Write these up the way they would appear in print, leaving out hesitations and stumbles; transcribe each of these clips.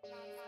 Bye.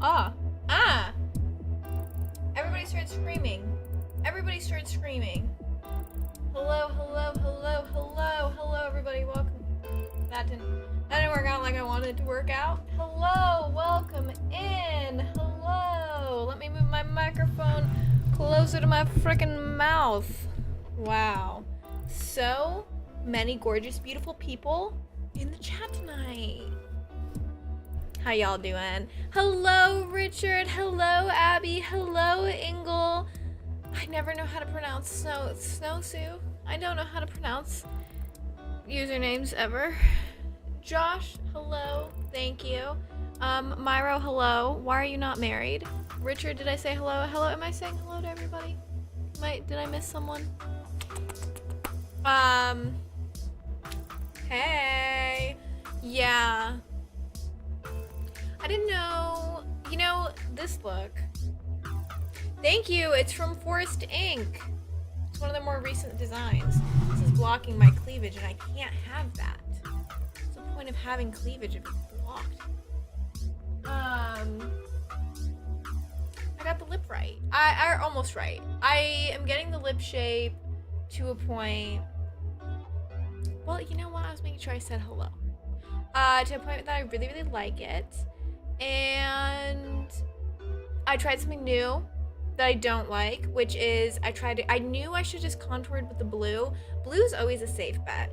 Ah. Ah! Everybody started screaming. Everybody started screaming. Hello, hello, hello, hello, hello, everybody. Welcome. That didn't work out like I wanted it to work out. Hello, welcome in. Hello. Let me move my microphone closer to my freaking mouth. Wow. So many gorgeous, beautiful people in the chat tonight. How y'all doing? Hello, Richard. Hello, Abby. Hello, Ingle. I never know how to pronounce Snowsue. I don't know how to pronounce usernames ever. Josh, hello. Thank you. Myro, hello. Why are you not married? Richard, did I say hello? Hello, am I saying hello to everybody? Did I miss someone? Hey. Yeah. I didn't know, you know, this look. Thank you, it's from Forest Ink. It's one of the more recent designs. This is blocking my cleavage and I can't have that. What's the point of having cleavage if it's blocked? I got the lip right. I almost right. I am getting the lip shape to a point. Well, you know what? I was making sure I said hello. To a point that I really, really like it. And I tried something new that I don't like, which is I knew I should just contoured with the blue. Blue is always a safe bet.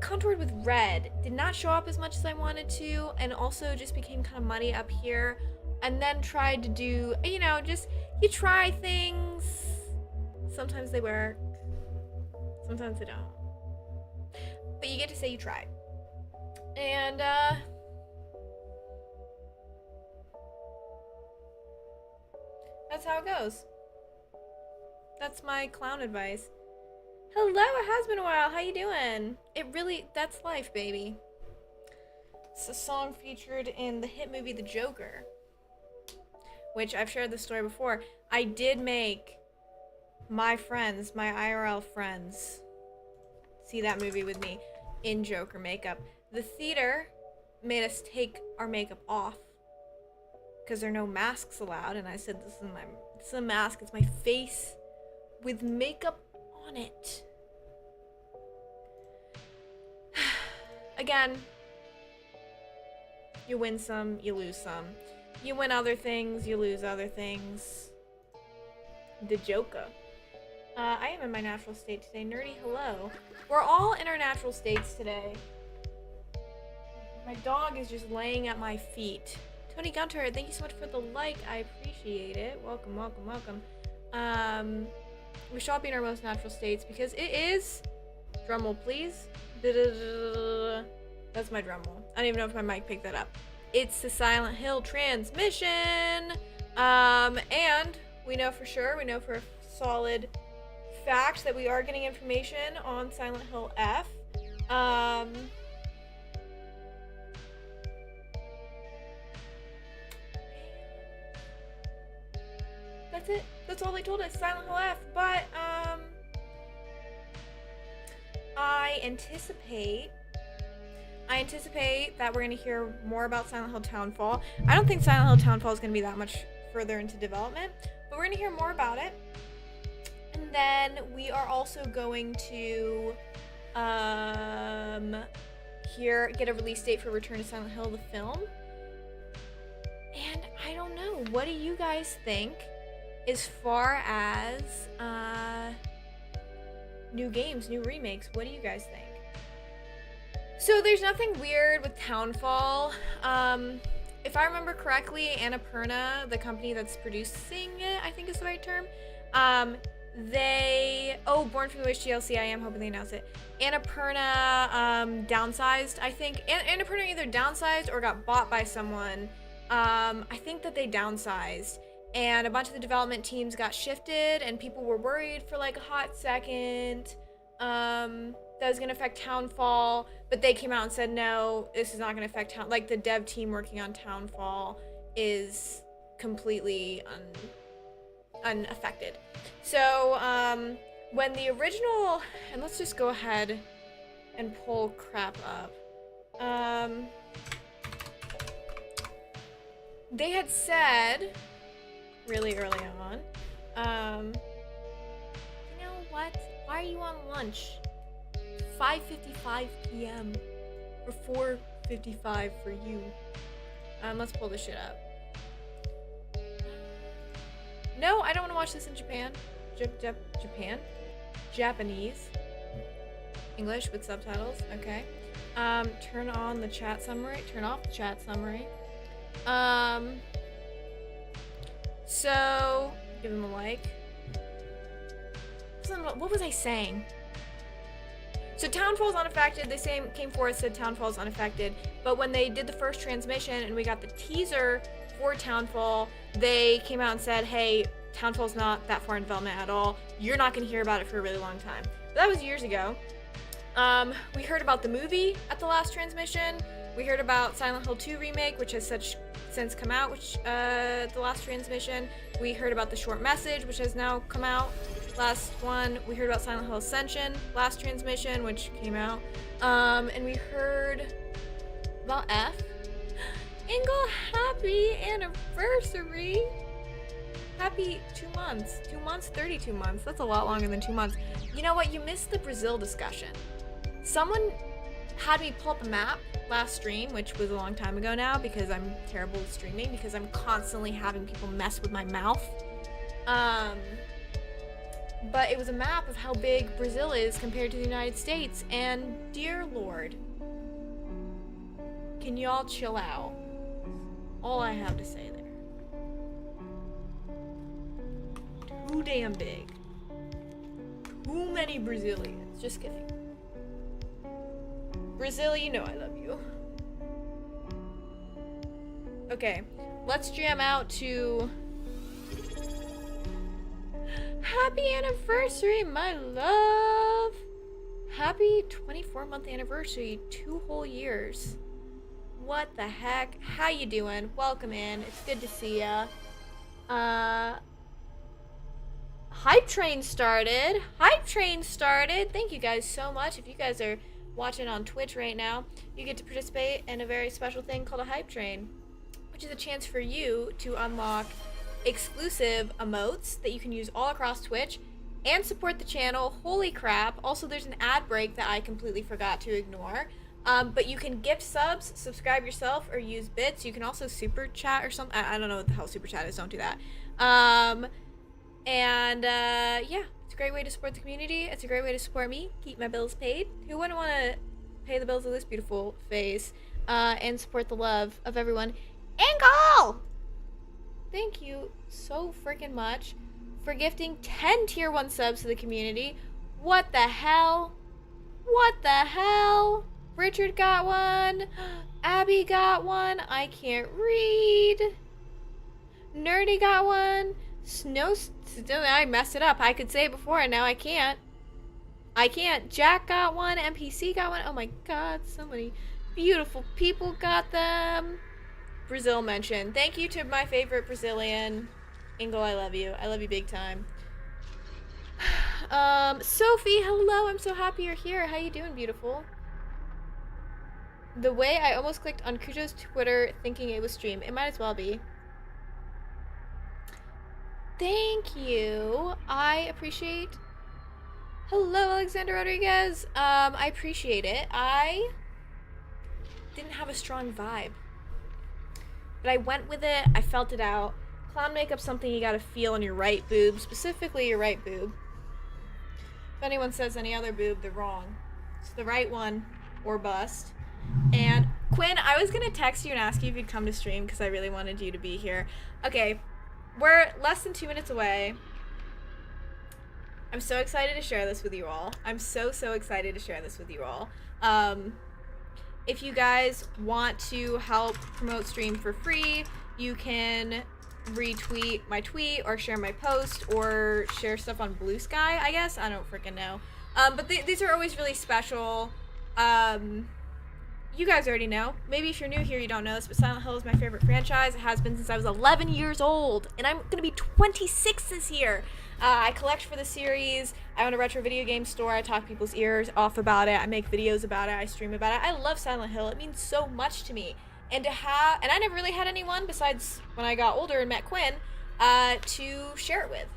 Contoured with red did not show up as much as I wanted to, and also just became kind of muddy up here. And then tried to do, you know, just, you try things. Sometimes they work. Sometimes they don't. But you get to say you tried. And, that's how it goes. That's my clown advice. Hello, it has been a while. How you doing? That's life, baby. It's a song featured in the hit movie The Joker, which I've shared this story before. I did make my friends, my IRL friends, see that movie with me in Joker makeup. The theater made us take our makeup off because there are no masks allowed, and I said, this is a mask, it's my face with makeup on it. Again, you win some, you lose some. You win other things, you lose other things. The Joker. I am in my natural state today. Nerdy, hello. We're all in our natural states today. My dog is just laying at my feet. Tony Gunter, thank you so much for the like. I appreciate it. Welcome, welcome, welcome. We should all be in our most natural states because it is, drumroll please. That's my drumroll. I don't even know if my mic picked that up. It's the Silent Hill transmission. And we know for sure, we know for a solid fact that we are getting information on Silent Hill F. That's it. That's all they told us, Silent Hill F. But, I anticipate that we're going to hear more about Silent Hill Townfall. I don't think Silent Hill Townfall is going to be that much further into development, but we're going to hear more about it. And then we are also going to get a release date for Return to Silent Hill, the film. And I don't know, what do you guys think as far as new games, new remakes? What do you guys think? So there's nothing weird with Townfall. If I remember correctly, Annapurna, the company that's producing it, I think is the right term, Born from the Wish DLC, I am hoping they announce it. Annapurna downsized, I think. Annapurna either downsized or got bought by someone. I think that they downsized, and a bunch of the development teams got shifted, and people were worried for like a hot second that was going to affect Townfall, but they came out and said, no, this is not going to affect like the dev team working on Townfall is completely unaffected. So when the original, and let's just go ahead and pull crap up. they had said really early on, you know what? Why are you on lunch? 5:55 p.m. or 4:55 for you. Let's pull this shit up. No, I don't want to watch this in Japan. Japan? Japanese. English with subtitles. Okay. Turn on the chat summary. Turn off the chat summary. So, give him a like. What was I saying? So Townfall's unaffected. They came forward, said Townfall's unaffected. But when they did the first transmission and we got the teaser for Townfall, they came out and said, hey, Townfall's not that far in development at all. You're not going to hear about it for a really long time. But that was years ago. We heard about the movie at the last transmission. We heard about Silent Hill 2 remake, which has since come out, which the last transmission. We heard about the short message, which has now come out. Last one, we heard about Silent Hill Ascension, last transmission, which came out. And we heard about F. Ingle, happy anniversary! Happy 2 months. 2 months, 32 months. That's a lot longer than 2 months. You know what? You missed the Brazil discussion. Someone had me pull up a map last stream, which was a long time ago now because I'm terrible at streaming because I'm constantly having people mess with my mouth. But it was a map of how big Brazil is compared to the United States, and dear Lord, can y'all chill out? All I have to say there. Too damn big. Too many Brazilians. Just kidding. Brazil, you know I love you. Okay, let's jam out to happy anniversary, my love. Happy 24-month anniversary, 2 whole years. What the heck? How you doing? Welcome in. It's good to see ya. Hype Train started. Hype Train started. Thank you guys so much. If you guys are watching on Twitch right now, you get to participate in a very special thing called a Hype Train, which is a chance for you to unlock exclusive emotes that you can use all across Twitch and support the channel. Holy crap. Also, there's an ad break that I completely forgot to ignore. But you can gift subs, subscribe yourself, or use bits. You can also super chat or something. I don't know what the hell super chat is. Don't do that. Yeah, it's a great way to support the community. It's a great way to support me, keep my bills paid. Who wouldn't want to pay the bills of this beautiful face and support the love of everyone? Angle! Thank you so freaking much for gifting 10 tier 1 subs to the community. What the hell? What the hell? Richard got one. Abby got one. I can't read. Nerdy got one. I messed it up. I could say it before and now I can't. Jack got one. NPC got one. Oh my god, so many beautiful people got them. Brazil mentioned. Thank you to my favorite Brazilian. Ingo, I love you. I love you big time. Sophie, hello. I'm so happy you're here. How you doing, beautiful? The way I almost clicked on Kujo's Twitter thinking it was stream. It might as well be. Thank you. I appreciate. Hello, Alexander Rodriguez. I appreciate it. I didn't have a strong vibe, but I went with it. I felt it out. Clown makeup's something you gotta feel in your right boob, specifically your right boob. If anyone says any other boob, they're wrong. It's the right one or bust. And Quinn, I was gonna text you and ask you if you'd come to stream because I really wanted you to be here. Okay, we're less than 2 minutes away. I'm so excited to share this with you all. I'm so excited to share this with you all. If you guys want to help promote stream for free, you can retweet my tweet or share my post or share stuff on Blue Sky, I guess. I don't freaking know. But these are always really special. You guys already know. Maybe if you're new here, you don't know this, but Silent Hill is my favorite franchise. It has been since I was 11 years old, and I'm gonna be 26 this year. I collect for the series. I own a retro video game store. I talk people's ears off about it. I make videos about it. I stream about it. I love Silent Hill. It means so much to me. and to have, and I never really had anyone besides when I got older and met Quinn, to share it with.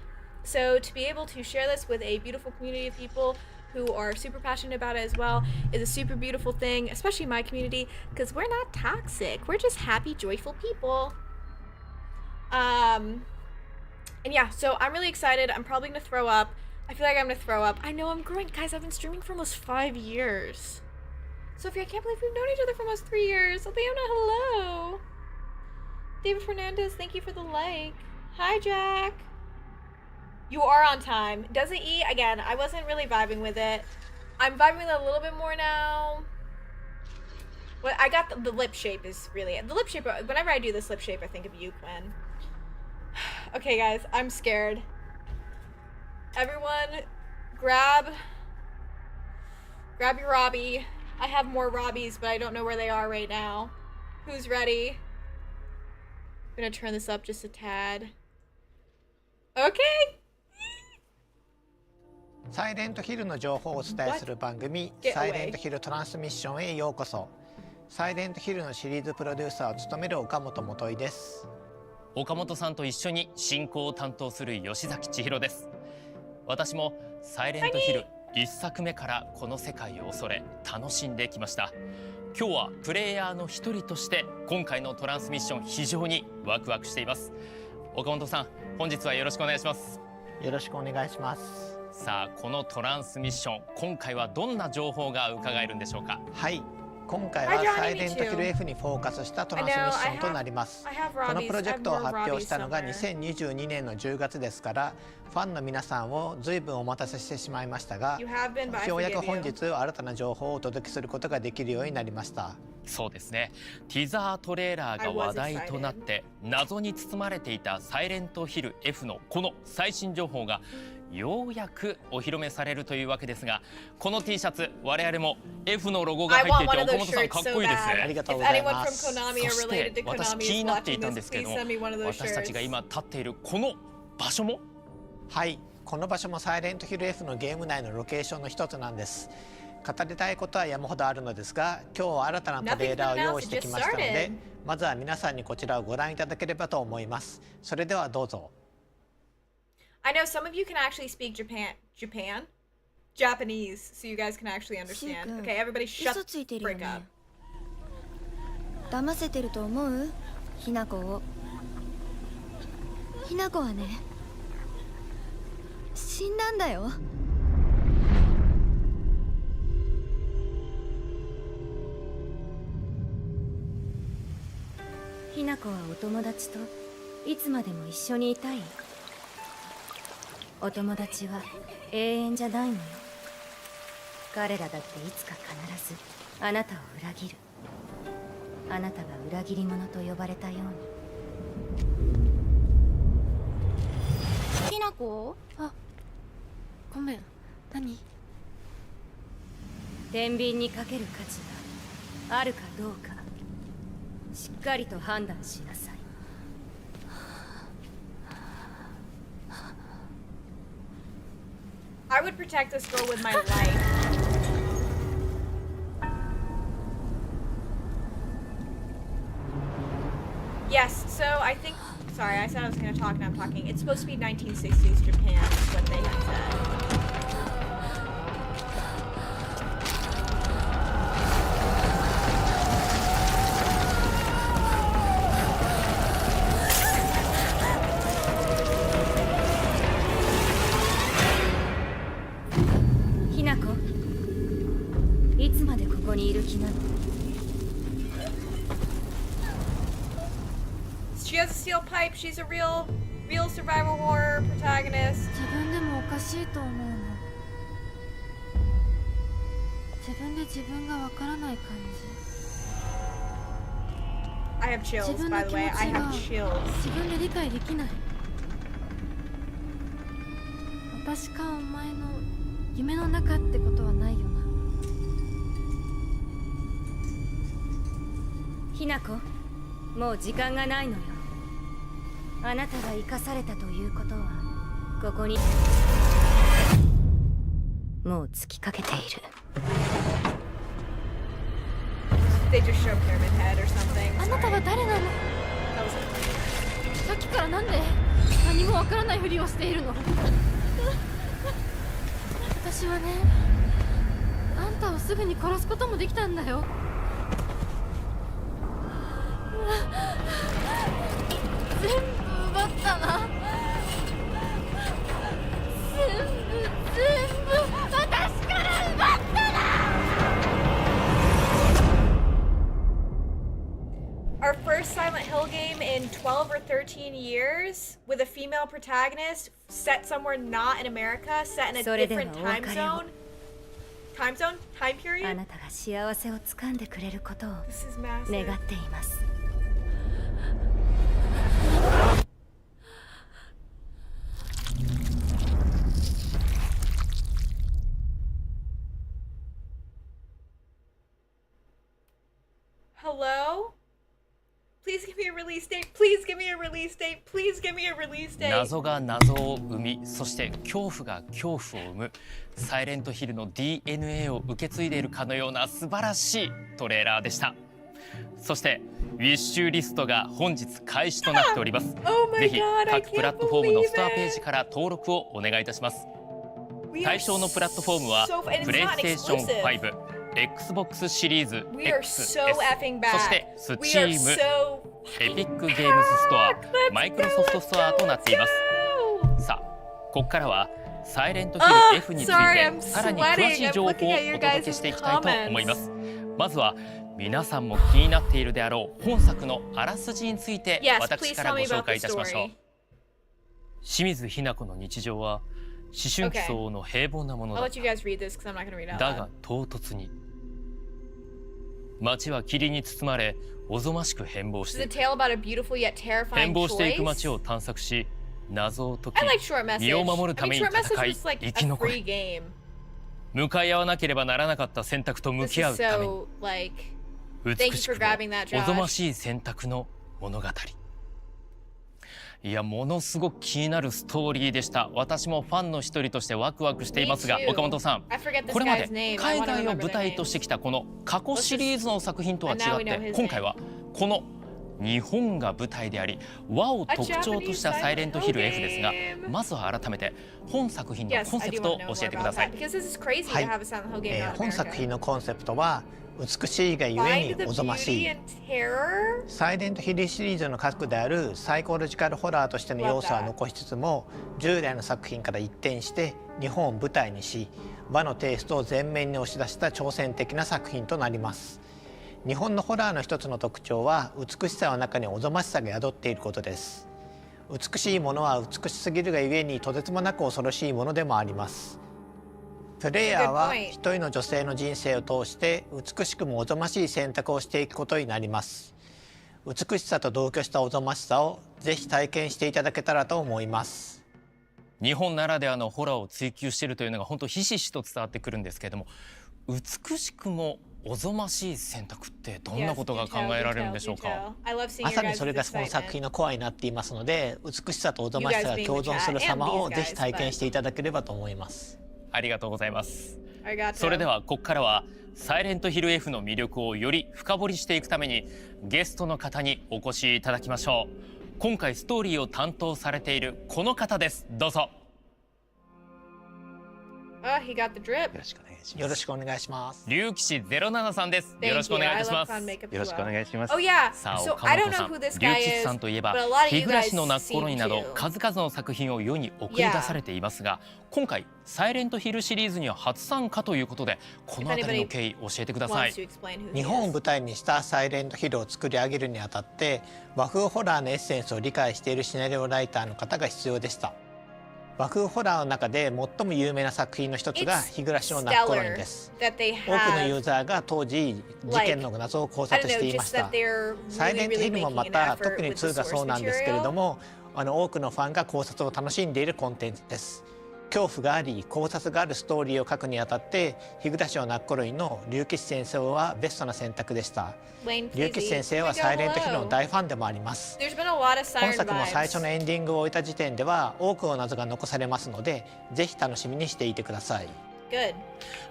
So to be able to share this with a beautiful community of people who are super passionate about it as well is a super beautiful thing, especially my community, because we're not toxic. We're just happy, joyful people. And yeah, so I'm really excited. I'm probably gonna throw up. I feel like I'm gonna throw up. I know I'm growing. Guys, I've been streaming for almost 5 years. Sophie, I can't believe we've known each other for almost 3 years. Leona, hello. David Fernandez, thank you for the like. Hi, Jack. You are on time. Doesn't eat, again, I wasn't really vibing with it. I'm vibing with it a little bit more now. Well, I got the lip shape is really, the lip shape, whenever I do this lip shape, I think of you, Quinn. Okay, guys, I'm scared. Everyone, grab your Robbie. I have more Robbies, but I don't know where they are right now. Who's ready? I'm gonna turn this up just a tad. Okay. サイレントヒルの情報をお伝えする番組サイレントヒルトランスミッションへようこそ。サイレントヒルのシリーズプロデューサーを務める岡本元井です。岡本さんと一緒に進行を担当する吉崎千尋です。私もサイレントヒル1作目からこの世界を恐れ楽しんできました。今日はプレイヤーの一人として今回のトランスミッション非常にワクワクしています。岡本さん、本日はよろしくお願いします。よろしくお願いします。さあ、このトランスミッション、今回はどんな情報が伺えるんでしょうか。はい、今回はサイレントヒル F にフォーカスしたトランスミッションとなります。このプロジェクトを発表したのが2022年の10月ですから、ファンの皆さんを随分お待たせしてしまいましたが、ようやく本日新たな情報をお届けすることができるようになりました。そうですね。ティザートレーラーが話題となって謎に包まれていたサイレントヒル F のこの最新情報がようやくお披露目されるというわけですが、この T シャツ我々も F のロゴが入っていて岡本さんかっこいいですね。ありがとうございます。そして私気になっていたんですけれども、私たちが今立っているこの場所も、はい、この場所もサイレントヒル F のゲーム内のロケーションの一つなんです。語りたいことは山ほどあるのですが、今日は新たなトレーラーを用意してきましたので、まずは皆さんにこちらをご覧いただければと思います。それではどうぞ。I know some of you can actually speak Japanese, so you guys can actually understand. Okay, everybody shut the break up. 騙せてると思う？ひなこを。ひなこはね、死んだんだよ。ひなこはお友達といつまでも一緒にいたい。お友達は永遠じゃないのよ。彼らだっていつか必ずあなたを裏切る。あなたが裏切り者と呼ばれたように。ひなこ？あ、ごめん。何？天秤にかける価値があるかどうか、しっかりと判断しなさい。I would protect this girl with my life. Yes, so I think, sorry, I said I was going to talk and I'm talking. It's supposed to be 1960s Japan, is what they had said. She has a steel pipe. She's a real survival horror protagonist. 自分でもおかしいと思うの。自分で自分がわからない感じ。I have chills, by the way. I have chills. 自分で理解できない。私かお前の夢の中ってことはないよな。ひなこ、もう時間がないのよ。あなたが生かされたということはここにもう尽きかけている。they just show Pyramid Head or something. あなたは誰なの？ That was it. さっきからなんで何もわからないふりをしているの？私はね、あんたをすぐに殺すこともできたんだよ。全部奪ったな。全部私から奪ったな。Our first Silent Hill game in 12 or 13 years with a female protagonist set somewhere not in America, set in a different timeあ period. なたが幸せをつかんでくれることを This is massive. 願っています。Hello? Please give me a release date. Please give me a release date. Please give me a release date. 謎が謎を生み、そして恐怖が恐怖を生むサイレントヒルの DNA を受け継いでいるかのような素晴らしいトレーラーでした。そしてウィッシュリストが本日開始となっております。ぜひ各プラットフォームのストアページから登録をお願いいたします。対象のプラットフォームはプレイステーション5、Xbox シリーズ XS、そしてスチーム、エピックゲームズストア、マイクロソフトストアとなっています。さあ、ここからはサイレントヒル F についてさらに詳しい情報をお届けしていきたいと思います。まずは皆さんも気になっているであろう本作のあらすじについて私からご紹介いたしましょう。清水ひな子の日常は思春期相応の平凡なものだった。だが唐突に街は霧に包まれおぞましく変貌していく。変貌していく街を探索し謎を解き身を守るために戦い生き残る。向かい合わなければならなかった選択と向き合うために美しくもおぞましい選択の物語。いや、ものすごく気になるストーリーでした。私もファンの一人としてワクワクしていますが、岡本さん、これまで海外を舞台としてきたこの過去シリーズの作品とは違って今回はこの日本が舞台であり和を特徴としたサイレントヒル F ですが、まずは改めて本作品のコンセプトを教えてください。はい、本作品のコンセプトは美しいがゆえにおぞましい。サイレントヒルシリーズの核であるサイコロジカルホラーとしての要素は残しつつも、従来の作品から一転して日本を舞台にし和のテイストを前面に押し出した挑戦的な作品となります。日本のホラーの一つの特徴は美しさの中におぞましさが宿っていることです。美しいものは美しすぎるがゆえにとてつもなく恐ろしいものでもあります。プレイヤーは一人の女性の人生を通して美しくもおぞましい選択をしていくことになります。美しさと同居したおぞましさをぜひ体験していただけたらと思います。日本ならではのホラーを追求しているというのが本当ひしひしと伝わってくるんですけれども、美しくもおぞましい選択ってどんなことが考えられるんでしょうか。まさにそれがこの作品のコアになっていますので、美しさとおぞましさが共存する様をぜひ体験していただければと思います。ありがとうございます。それではここからはサイレントヒル F の魅力をより深掘りしていくためにゲストの方にお越しいただきましょう。今回ストーリーを担当されているこの方です。どうぞ。He got the drip. よろしくお願いします。龍騎士07さんです。よろしくお願いします。よろしくお願いします。さあ、岡本さん、龍騎士さんといえば日暮らしの泣く頃になど数々の作品を世に送り出されていますが、今回サイレントヒルシリーズには初参加ということで、この辺りの経緯教えてください。日本を舞台にしたサイレントヒルを作り上げるにあたって和風ホラーのエッセンスを理解しているシナリオライターの方が必要でした。和風ホラーの中で最も有名な作品の一つが日暮らしの泣く頃にです。多くのユーザーが当時事件の謎を考察していました。サイレントヒルもまた特に2がそうなんですけれども、多くのファンが考察を楽しんでいるコンテンツです。恐怖があり考察があるストーリーを書くにあたって日暮らしを泣く頃にの龍騎士先生はベストな選択でした。龍騎士先生はサイレントヒルの大ファンでもあります。本作も最初のエンディングを終えた時点では多くの謎が残されますので、ぜひ楽しみにしていてください。good.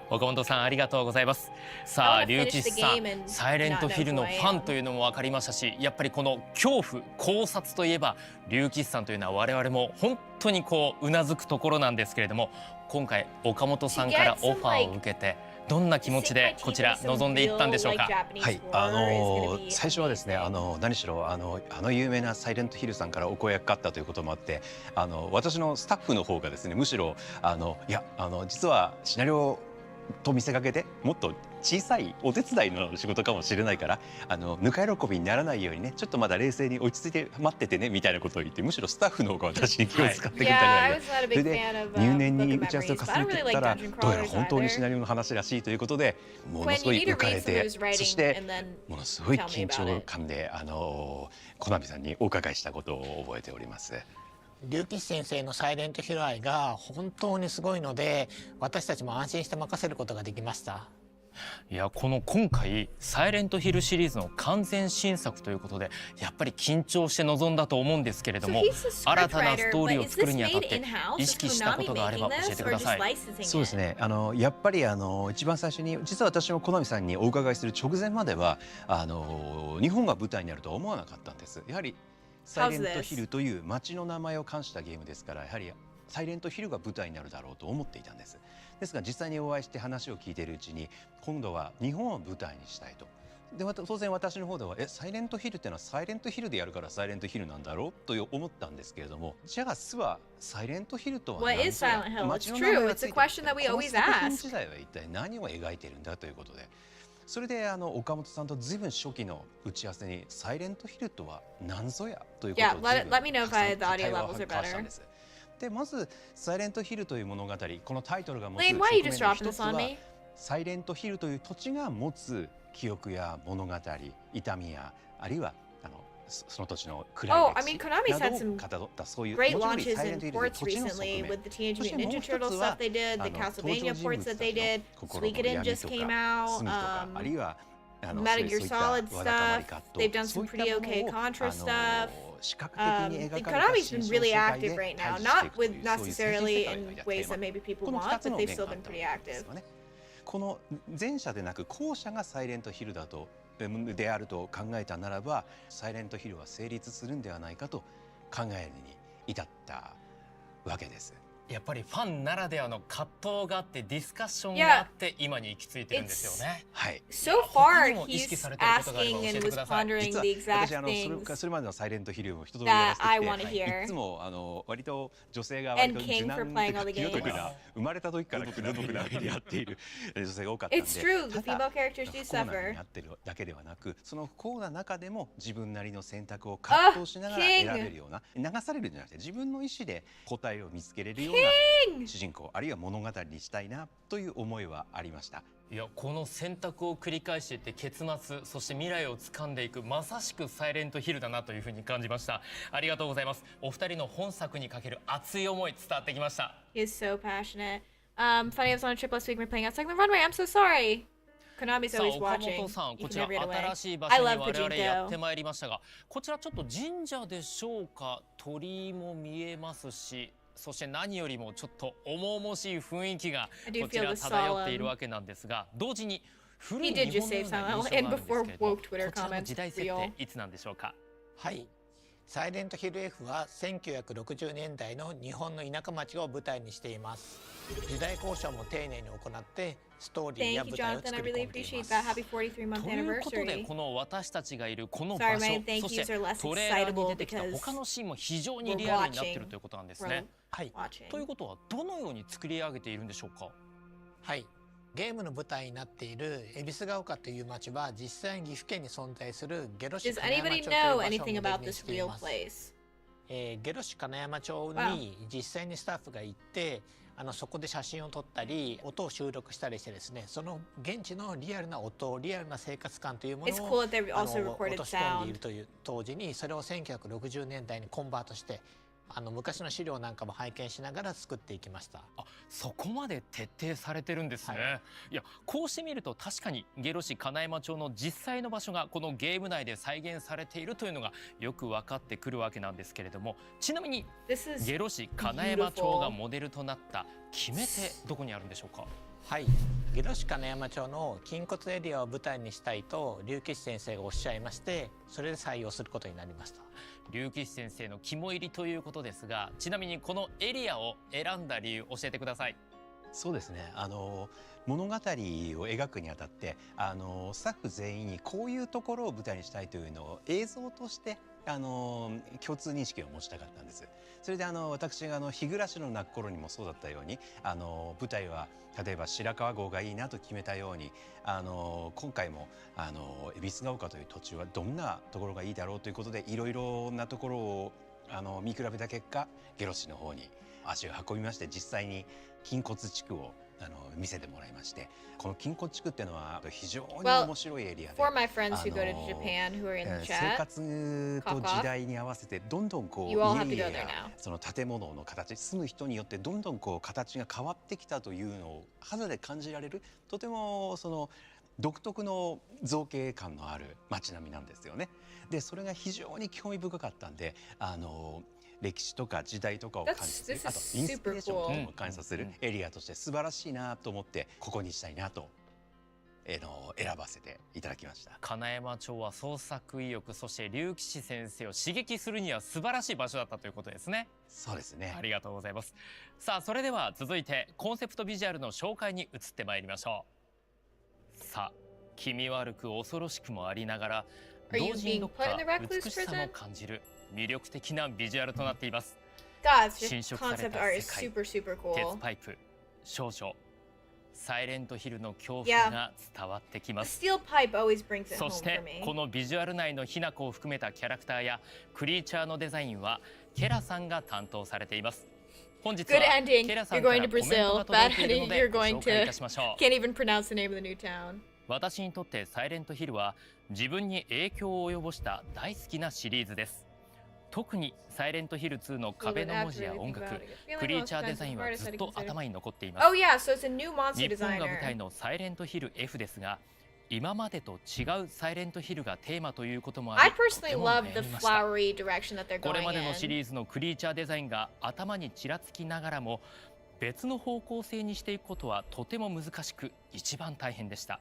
岡本さんありがとうございます。さあ、龍騎士さん、サイレントヒルのファンというのも分かりましたし、やっぱりこの恐怖考察といえば龍騎士さんというのは我々も本当にこううなずくところなんですけれども、今回岡本さんからオファーを受けてどんな気持ちでこちら臨んでいったんでしょうか。はい、最初はですね、何しろ有名なサイレントヒルさんからお声がかかったということもあって、私のスタッフの方がですね、むしろいや実はシナリオと見せかけてもっと小さいお手伝いの仕事かもしれないからぬか喜びにならないようにね、ちょっとまだ冷静に落ち着いて待っててねみたいなことを言って、むしろスタッフの方が私に気を使ってくれたぐらいで、それで入念に打ち合わせを重ねていったら、どうやら本当にシナリオの話らしいということで、ものすごい浮かれて、そしてものすごい緊張感でコナミさんにお伺いしたことを覚えております。龍騎士先生のサイレントヒル愛が本当にすごいので、私たちも安心して任せることができました。いや、この今回サイレントヒルシリーズの完全新作ということで、やっぱり緊張して臨んだと思うんですけれども、新たなストーリーを作るにあたって意識したことがあれば教えてください。そうですね、やっぱり一番最初に、実は私もコナミさんにお伺いする直前までは日本が舞台になるとは思わなかったんです。やはりサイレントヒルという街の名前を冠したゲームですから、やはりサイレントヒルが舞台になるだろうと思っていたんです。ですが実際にお会いして話を聞いているうちに、今度は日本を舞台にしたいと。で当然私の方ではサイレントヒルっていうのはサイレントヒルでやるからサイレントヒルなんだろうと思ったんですけれども、じゃあ巣はサイレントヒルとは何ぞや、街の名前がついているこの作品自体は一体何を描いているんだということで、それで岡本さんとずいぶん初期の打ち合わせにサイレントヒルとは何ぞやということをlet me know if the audio levels are better. でまずサイレントヒルという物語、このタイトルが持つ Lane, why you just dropped 一 this つ on は me? サイレントヒルという土地が持つ記憶や物語、痛みやあるいはその土地の暗い Oh, 歴 I 史 mean, Konami's な had どを some 語ったそういう great 文字通り launches サイレン in トヒルという ports 土地の側 recently 面。 with the Teenage そして Mutant もう Ninja 一つ Turtle は stuff they did, the 登場 Castlevania 人 ports 物 that た they ちの did, 心の Suikoden 闇 just と came か out, 罪とか、あるいはMetal そう Gear いった Solid わだかま stuff. り葛 They've 藤、 done そ some ういった pretty も okay のを Contra stuff. 視覚的に And 描かれた Konami's 新 been 象 really 世界 active で right 対 now, 峙してい not くと with いう、そういう necessarily 最 in 新世界 ways が that maybe people この want, 2つ but の they've 面 still があっ been た pretty わけです active. よね。この前者でなく後者がサイレントヒルだとであると考えたならば、サイレントヒルは成立するんではないかと考えるに至ったわけです。やっぱりファンならではの葛藤があってディスカッションがあって今に行き着いてるんですよね。はい。 So far, 他にも意識 he's されてることがあれば asking 教え and て was ください。 pondering 実は the exact 私things それまでのサイレントヒルも一通りやらせて that I き want to て、 hear. いつも割と女性が割と And 受 King 難 for と playing いうか all the 気の毒 games. な生まれた時から気の毒な目に遭っている女性が多かったんで、 It's true, the ただ female characters do 不幸な目 suffer. に遭ってるだけではなく、その不幸な中でも自分なりの選択を葛藤しながら King 選べるような、流されるんじゃなくて自分の意思で答えを見つけれるような主人公あるいは物語にしたいなという思いはありました。いや、この選択を繰り返していって結末、そして未来を掴んでいく、まさしくサイレントヒルだなというふうに感じました。ありがとうございます。お二人の本作にかける熱い思い伝わってきました。 He is so passionate. Funny, I was on a trip last week. We're playing outside the runway. I'm so sorry. Konami's さあ always 岡 watching. 本さん、 You こ can ちら never get away. 新しい場 I 所に love 我々やって Pachinko. まいりましたが、こちらちょっと神社でしょうか。鳥居も見えますし、そして何よりもちょっと重々しい雰囲気が I do こち feel ら the 漂ってい solemn. るわけなんですが、同時に古い He did 日 just 本のよ save うな Silent 印 Hill 象が and あるんです before けれども、 woke Twitter こちらの comments 時代設 real. 定いつなんでしょうか。はい。サイレントヒル F は1960年代の日本の田舎町を舞台にしています。時代交渉も丁寧に行ってストーリーや Thank you, 舞台を Jonathan. 作 I り really 込んでい appreciate ます。 that. Happy 43-month ということで anniversary. この私たちがいるこの場 Sorry, 所、 my thank そし yous て are less トレーラーに excitable 出てきた because 他のシーンも非常にリアルになっているということなんですね。はい。 watching. ということはどのように作り上げているんでしょうか。はい。ゲームの舞台になっている恵比寿ヶ丘という町は実際に岐阜県に存在する下呂市 Does 金山 anybody 町という know 場所を anything モデ about ルに this してい real ます。place? 下呂市金山町に実際にスタッフが行ってそこで写真を撮ったり音を収録したりしてですね、その現地のリアルな音、リアルな生活感というもの It's を cool that they also 落 recorded とし込んでい sound. るという当時に、それを1960年代にコンバートして昔の資料なんかも拝見しながら作っていきました。あ、そこまで徹底されてるんですね。はい、いや、こうしてみると確かに下呂市金山町の実際の場所がこのゲーム内で再現されているというのがよく分かってくるわけなんですけれども、ちなみに This is 下呂市金山町がモデルとなった決め手どこにあるんでしょうか。はい、下呂市金山町の筋骨エリアを舞台にしたいと竜騎士先生がおっしゃいまして、それで採用することになりました。竜騎士先生の肝入りということですが、ちなみにこのエリアを選んだ理由教えてください。そうですね。物語を描くにあたって、スタッフ全員にこういうところを舞台にしたいというのを映像として共通認識を持ちたかったんです。それで私が日暮の泣く頃にもそうだったように舞台は例えば白川郷がいいなと決めたように今回も恵比寿ヶ丘という土地はどんなところがいいだろうということでいろいろなところを見比べた結果下呂市の方に足を運びまして、実際に筋骨地区を見せてもらいまして、この筋骨地区っていうのは非常に面白いエリアで、for my friends who go to Japan who are in the 生 chat, 活と時代に合わせてどんどんこう You all have to 家 go 々 there や now. その建物の形、住む人によってどんどんこう形が変わってきたというのを肌で感じられる、とてもその独特の造形感のある街並みなんですよね。でそれが非常に興味深かったんで歴史とか時代とかを感じさせる、 This is あとインスピレーション super とかも感じさせるエリアとして素晴らしいなと思ってここにしたいなと選ばせていただきました。金山町は創作意欲、そして竜騎士先生を刺激するには素晴らしい場所だったということですね。そうですね。ありがとうございます。さあそれでは続いてコンセプトビジュアルの紹介に移ってまいりましょう。さあ気味悪く恐ろしくもありながら Are you 同時に being どっ put か in the recluse 美しさ prison? も感じる魅力的なビジュアルとなっています。 Guys, 侵 this 食され concept た art 世 is 界、 super, super 鉄 cool. パイプ、少女、サイレントヒルの恐怖が伝わってきま The す。 steel pipe always brings it そ home し for て me. このビジュアル内のひな子を含めたキャラクターやクリーチャーのデザインはケラさんが担当されています。本日 Good は ending. ケラさ You're んか going ら to コメント Brazil. が届 Bad いているの ending. で You're ご going 紹介い to たしましょう。 can't even pronounce the name of the new town. 私にとってサイレントヒルは自分に影響を及ぼした大好きなシリーズです。特にサイレントヒル2の壁の文字や音楽、クリーチャーデザインはずっと頭に残っています。 Oh yeah, so it's a new monster 日本が舞台 designer. のサイレントヒル F ですが、今までと違うサイレントヒルがテーマということもあ I り、と personally ても love 悩 the みました。 flowery direction that they're これ going までのシ in. リーズのクリーチャーデザインが頭にちらつきながらも別の方向性にしていくことはとても難しく一番大変でした。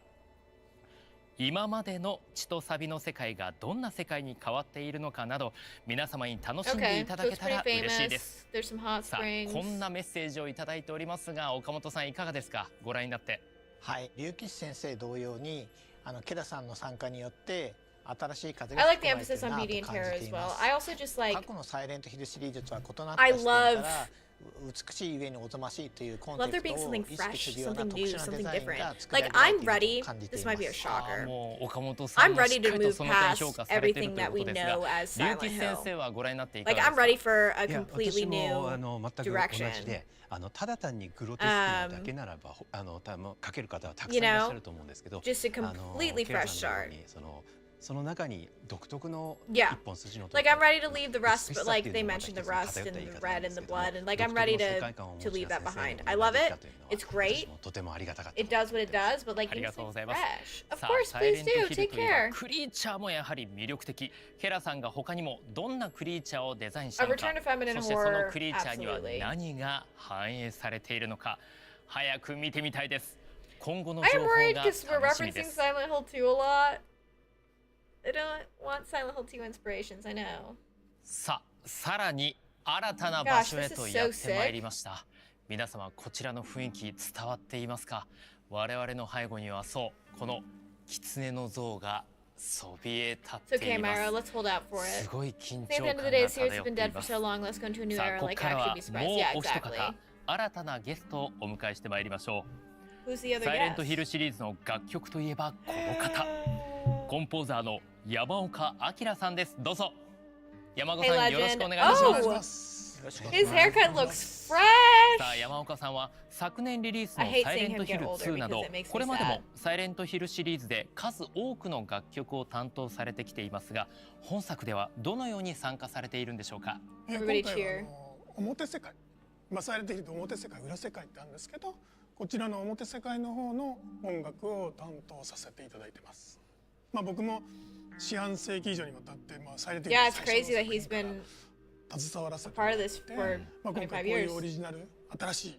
今までの血とサビの世界がどんな世界に変わっているのかなど皆様に楽しんでい Okay, ただ so け it's たら pretty 嬉しいです。 famous. There's some hot さあこん springs. なメッセージをいただいておりますが、岡本さんいかがですか、ご覧になって。はい、竜騎士先生同様にケラさんの参加によって新しい風 I が like 吹 the き込まれて emphasis いる on なと beauty and 感 terror じて as いま well. す。 I also just 過 like 去のサイレントヒルシリーズとは異なった I 視点か love ら美しい上におぞましいというコン love セ there プ being トを something 意識す fresh, るような something 特 new, 殊なデ something ザイン different. が作ら Like れてい I'm る ready. と感じて This いま might be a す。shocker. もう岡本さん I'm もし ready っか to りと move その点評 past 価されている everything という that こ we とです know が、 as 竜 Silent 騎士先 Hill. 生はご覧になっていか Like がで I'm すか。 ready for a いや completely 私も new 全く同じ direction. でただ単にグロテスクなだけならば描ける方はたくさんいらっしゃると思うんですけど、 just a completely ケラ fresh さんのよう start. にその中に独特の Yeah. 一本筋の Like I'm ready to leave the rust, 美し but さって like いう they のもまた mentioned the 一つの rust 偏った and 言い the 方なん red で and す the けど、 blood, and like 独 I'm 特 ready の世 to 界観をお持ちな leave that 先生 behind. の I お love 招き it. だというのは It's great. 私もとてもありがたかった It does what it does, but like あり give が me とうご something ざいます。 fresh. Of さあ course, サイ please レント do. ヒル Take といえば care. クリーチャーもやはり魅力的。ケラさんが他にもどんなクリーチャーをデザインした A のか、 return to feminine そしてその horror. クリーチャーには Absolutely. 何が反映されているのか、早く見てみたいです。今後の I 情 am 報 worried が because we're 楽しみ referencing です。 Silent Hill 2 a lot. I don't want Silent Hill 2 inspirations, I know. さあさらに新たな場所へ Gosh, this と is や so ってまいりました。皆様こちらの雰囲気伝わっていますか。我々の背後にはそうこの狐の像がそびえ立っ It's てい okay, ま Myra. す。 Let's hold out for す it. ごい緊 I think 張 at the 感 end of the が day, the series 漂 has って been い dead ま for す。 so long. Let's go into a new さあ era. ここ Like から actually は be も surprised. う Yeah, お一方 exactly. 新たなゲストをお迎えしてまいりましょ Who's the う。 other サイレントヒ guest? ルシリーズの楽曲といえばこの方、コンポーザーの山岡明さんです。どうぞ山岡さん、 Hey, よろしくお legend. 願いいたします。 Oh, よろしくお願い his します。 haircut looks さあ fresh. 山岡さんは昨年リリース I の hate サイレ seeing ント him ヒ get ル older 2な because ど it makes me これまで sad. もサイレントヒルシリーズで数多くの楽曲を担当されてきていますが、本作ではどのように参加されているんでしょうか。今 Everybody 回 cheer. は表世界、サイレントヒルと表世界裏世界ってあるんですけど、こちらの表世界の方の音楽を担当させていただいてます。僕も四半世紀以上にわたってサイレントヒル Yeah, の it's 最初 crazy の that 作 he's 品から been 携わらせて part of this for 今回 25 こういうオ years. リジナル新しい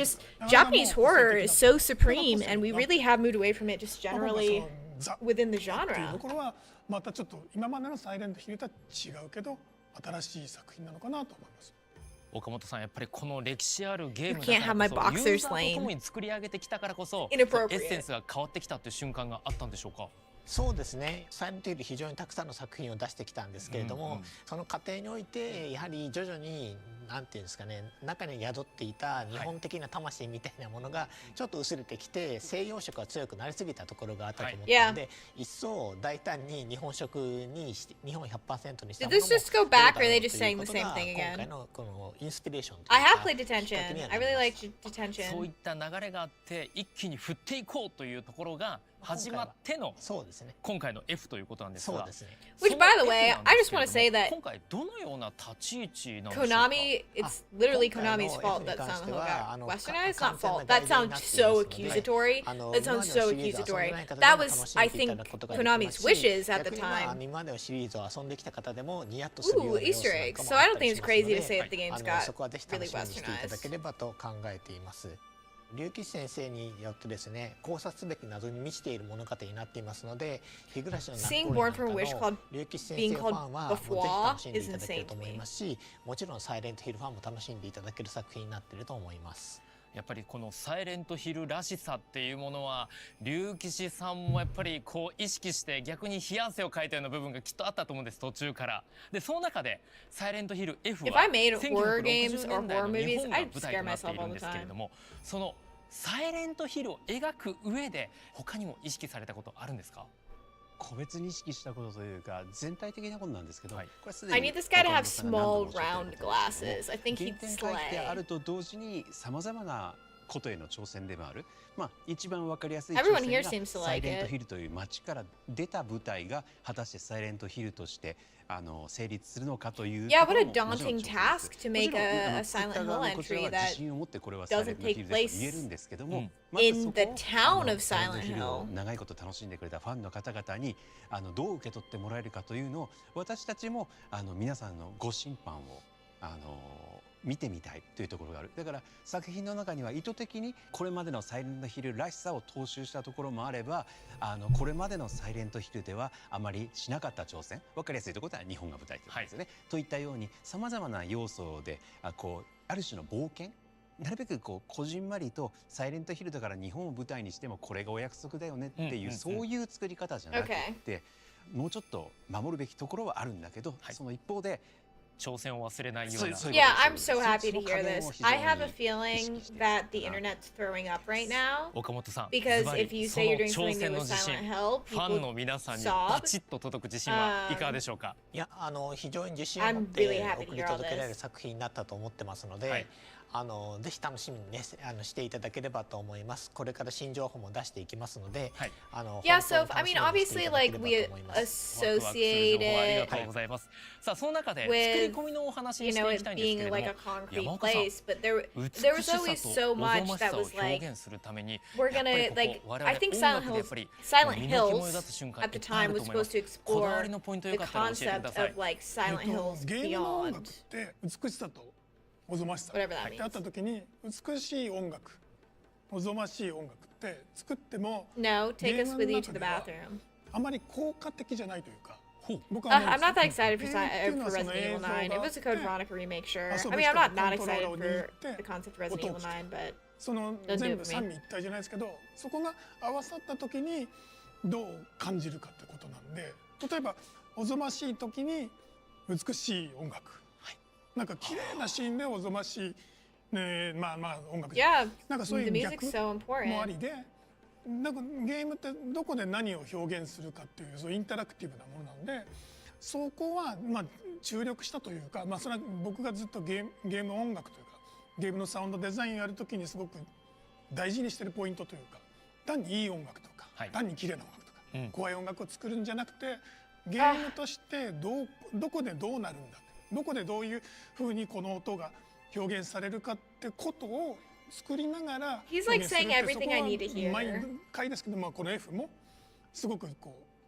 just Japanese horror is so supreme, and we really have moved away from it just generally ザ within the っていう genre. ところはまたちょっと今までのサイレントヒルとは違うけど新しい作品なのかなと思います。岡本さん、やっぱりこの歴史あるゲーム You can't だ have か my らこそ boxers ユーザーとともに作り上げてきたからこそエ Inappropriate. ッセンスが変わってきたという瞬間があったんでしょうか。そうですね。サイレントヒル非常にたくさんの作品を出してきたんですけれども、その過程においてやはり徐々になんていうんですかね、中に宿っていた日本的な魂みたいなものがちょっと薄れてきて、西洋色が強くなりすぎたところがあったと思ったので、一層大胆に日本色にして日本 100% にしたもの Did も this just go back, or are they just saying the という same ことが thing 今回 again? のこのインスピレーションという I か have played きっかけ Detention. には I なり really ます liked そうい Detention. った流れがあって一気に振っていこうというところが始まってのそうですね。今回の F ということなんですが、そうですね。 Which, by the way, その F なん I で just すけれども want to say that 今回どのような立ち位置なんでしょうか。 Konami, it's literally 今回の Konami's fault that F に関 Silent して Hill は got westernized. Not 完全 fault. な That 代理に sounds なってい so ますので accusatory. 今 That ま sounds での so シリーズを遊んで accusatory. ない方で That も was, 楽しん I でいた think, だくことができます Konami's し wishes at 逆 the には time. 今までのシリーズを遊んできた方でもニヤッとするよう Ooh, な要素 Easter なん eggs. か So もあ I っ don't たり think し it's ますの crazy to で say that the game's そ got こはぜひ楽 really しみにしていただ westernized. ければと考えています。龍吉先生によってですね、考察すべき謎に満ちている物語になっていますので、日暮らしの泣く Seeing 恋 Born なん from か a Wish の called 龍吉先 being 生ファンはもうぜひ called 楽しんでい Before ただける is と思いますし、もちろんサイレントヒルファンも楽しんでいただける作品になっていると思います。やっぱりこのサイレントヒルらしさっていうものは龍騎さんもやっぱりこう意識して逆に冷や汗をかいたような部分がきっとあったと思うんです、途中から。でその中でサイレントヒル F は If I made horror games 1960 or 年代 horror の日 movies, 本が I'd 舞台 scare となってい myself る all ん the ですけれど time. も、そのサイレントヒルを描く上で他にも意識されたことあるんですか？個別に意識したことというか全体的なことなんですけど、はい、これすで I に need this guy to 岡 have 本さんが何度も small おっしゃってる round ことなんですけども glasses. I think 原 he'd 点回帰であ slay. ると同時にさまざまなことへの挑戦でもある、まあ、一番わかりやすい Everyone 挑 here 戦 seems to がサイ like レント it. ヒルという街から出た舞台が果たしてサイレントヒルとして成立するのかという Yeah, とこ what ろ a ももちろん daunting 挑戦です task to も make ちろん a 作 Silent った側 Hill のこちら entry は that 自信を持ってこれはサイレン doesn't トヒ take ルですと言える place んですけども、うんまず in そこ the を town of サイレント Silent ヒルを Hill. 長いこと楽しんでくれたファンの方々にどう受け取ってもらえるかというのを私たちも皆さんのご審判を見てみたいというところがある。だから作品の中には意図的にこれまでのサイレントヒルらしさを踏襲したところもあればこれまでのサイレントヒルではあまりしなかった挑戦、分かりやすいところでは日本が舞台ということですよね、といったようにさまざまな要素である種の冒険、なるべくこじんまりとサイレントヒルだから日本を舞台にしてもこれがお約束だよねっていう、そういう作り方じゃなくて、もうちょっと守るべきところはあるんだけど、その一方で挑戦を忘れないような。Yeah, I'm so happy to hear this. I have a feeling that the internet's throwing up right now. 岡本さん、 Because ズバリ if you そ say の you're doing 挑 something 戦 new の with 自信、 Silent Hill, ファンの people 皆さんに sob. バチッと届く自信はいかがでしょうか？いや非常に自信を持っ I'm て really happy to 送り hear all 届けられる this. 作品になったと思ってますので、はいぜひ楽しみにねしていただければと思います。これから新情報も出していきますので、はい、Yeah, 本 so 当 I に mean, 楽しみにして obviously, いただけ like れば we と思います。ワクワクする情報あり associate がとう it, ございます。さあその中で with 作り込みのお話に you して know, いきたい it んですけれ being ども、 like a concrete 山岡さん、 place, but there 美 was しさ always と so おぞ much まし that さを was like 表現するために、 we're やっぱり gonna こ like こ我 I 々 think 音 Silent 楽でやっ Hills ぱり Silent 身の肝を出 Hills す瞬間 at い the っぱいあ time る was と思いま supposed す。 to こだわ explore りのポイント the よかったら教えてく concept ださい of。like Silent ゲ Hills ームの音 beyond 楽って美しさとおぞましさ whatever that ってあった means. 時に美しい音楽、おぞましい音楽って作っても No, take us with you to the ゲームの中では bathroom. あまり効果的じゃないというか、僕 I'm not that excited for, ゲームっていうのはその Resident Evil 映像 9. It が was a Code Veronica remake, sure. 遊 I ぶ mean, 人 I'm が not コントローラ excited ーを for 握って the concept of Resident Evil 9, but その Don't do 全 it 部 for me. 三位一体じゃないですけど、そこが合わさった時にどう感じるかってことなんで、例えばおぞましい時に美しい音楽、なんか綺麗なシーンでおぞましい、まあ音楽、 yeah, なんかそうい the う music's 逆 so もあ important. りで、なんかゲームってどこで何を表現するかっていうそうインタラクティブなものなんで、そこは注力したというか、それは僕がずっとゲーム音楽というかゲームのサウンドデザインをやるときにすごく大事にしてるポイントというか、単にいい音楽とか、単に綺麗な音楽とか、怖い音楽を作るんじゃなくて、ゲームとしてどこでどうなるんだ、どこでどういうふうにこの音が表現されるかってことを作りながら He's like saying everything I need to hear. 毎回ですけど、この F もすごく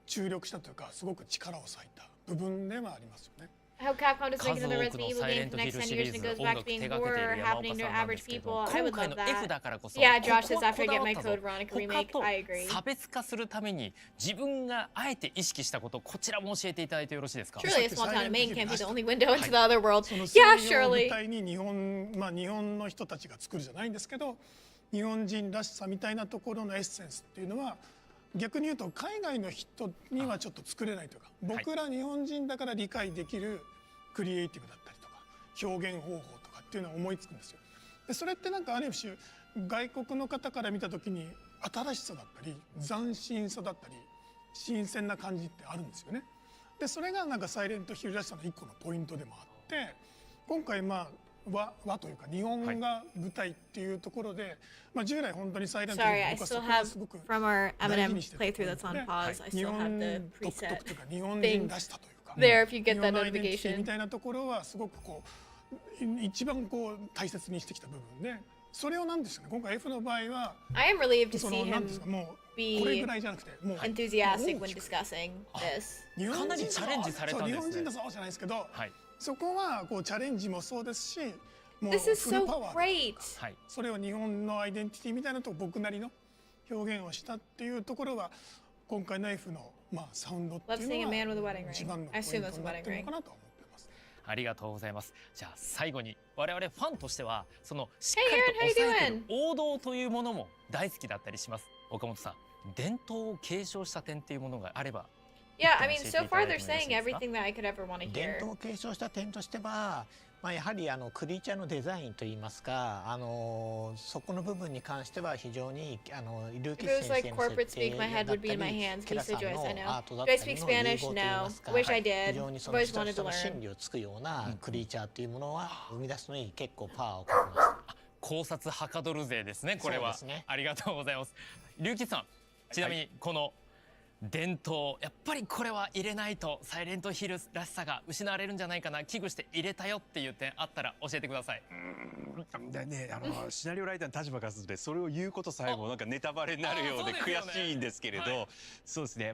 注力したというか、すごく力を割いた部分ではありますよね。I hope Capcom doesn't make 数 another 多く Resident の Evil サイレ game ン for ト the ヒ next ル 10 years シリー and ズ it goes 音 back 楽 to being 手掛けてい horror る山岡 happening さ to んなんで average すけど people. I 今 would 回 love の that. F だからこそ Yeah, Josh こ says こは after I こだ get わ my ったぞ Code Veronica 他 remake. と I agree. 差別化するために自分があえて意識したことこちらも教えていただいてよろしいですか？ Truly, a small town in Maine can't be the only window into the other world. その Yeah, 西洋を surely. 舞台に日本の人たちが作るじゃないんですけど、日本人らしさみたいなところのエッセンスっていうのは逆に言うと海外の人にはちょっと作れないというか、僕ら日本人だから理解できるクリエイティブだったりとか表現方法とかっていうのは思いつくんですよ。でそれってなんかある種外国の方から見た時に新しさだったり斬新さだったり新鮮な感じってあるんですよね。でそれがなんかサイレントヒルらしさの一個のポイントでもあって、今回和というか日本が舞台っていうところで、従来本当にサイレントヒル Sorry, I 僕は still そこ have がすごく from our 大事 Eminem にしてる playthrough that's on pause. I 日 still have 本 the 独 preset 特というか日本人らしさというか there if you get 日 that 本のアイデンティティ notification. みたいなところはすごくこう一番こう大切にしてきた部分で、それをなんですよね。今回 F の場合は I am relieved to そ see のなん him ですか、もう be これぐらいじゃなくてもう enthusiastic 大 when きく discussing this. 日本人かなりチャレンジされたんですねそう日本人だそうじゃないですけど、はいそこはこうチャレンジもそうですし、もう This is フル so パワーで great. はいそれを日本のアイデンティティみたいなとこ僕なりの表現をしたっていうところは今回の F のサウンドって Love い seeing a う man の with a は wedding 一 ring. 番のポ I イン assume ト it's a になっ wedding てるの ring. かなと思ってます。ありがとうございます。じゃあ最後に我々ファンとしてはそのしっ Hey, かりと Aaron, how you 抑えてる doing? 王道というものも大好きだったりします。岡本さん、伝統を継承した点っていうものがあれば。 Yeah, I mean, so far they're saying everything that I could ever want to 伝 hear. 統を継承した点としては、やはりクリーチャーのデザインといいますか、そこの部分に関しては非常にルーキ If ー it was 先 like 生の corporate 設定 speak, だ my った head would be in my り hands. ケラさん Lisa Joyce, I の know. アートだ Do っ I たり speak の融 Spanish? 合といい No. ますか、 Wish I 非 did. 常にそ I've の always 人 wanted 々 to の learn. 心理をつくようなクリーチャーというものは生み出すのに結構パワーをかけます。考察はかどる勢ですね。これは、そうですねありがとうございます。龍吉さん、ちなみにこの伝統やっぱりこれは入れないとサイレントヒルらしさが失われるんじゃないかな、危惧して入れたよっていう点あったら教えてください。でね、シナリオライターの立場からするとそれを言うことさえもなんかネタバレになるようでそうですよね悔しいんですけれど、はいそうですね、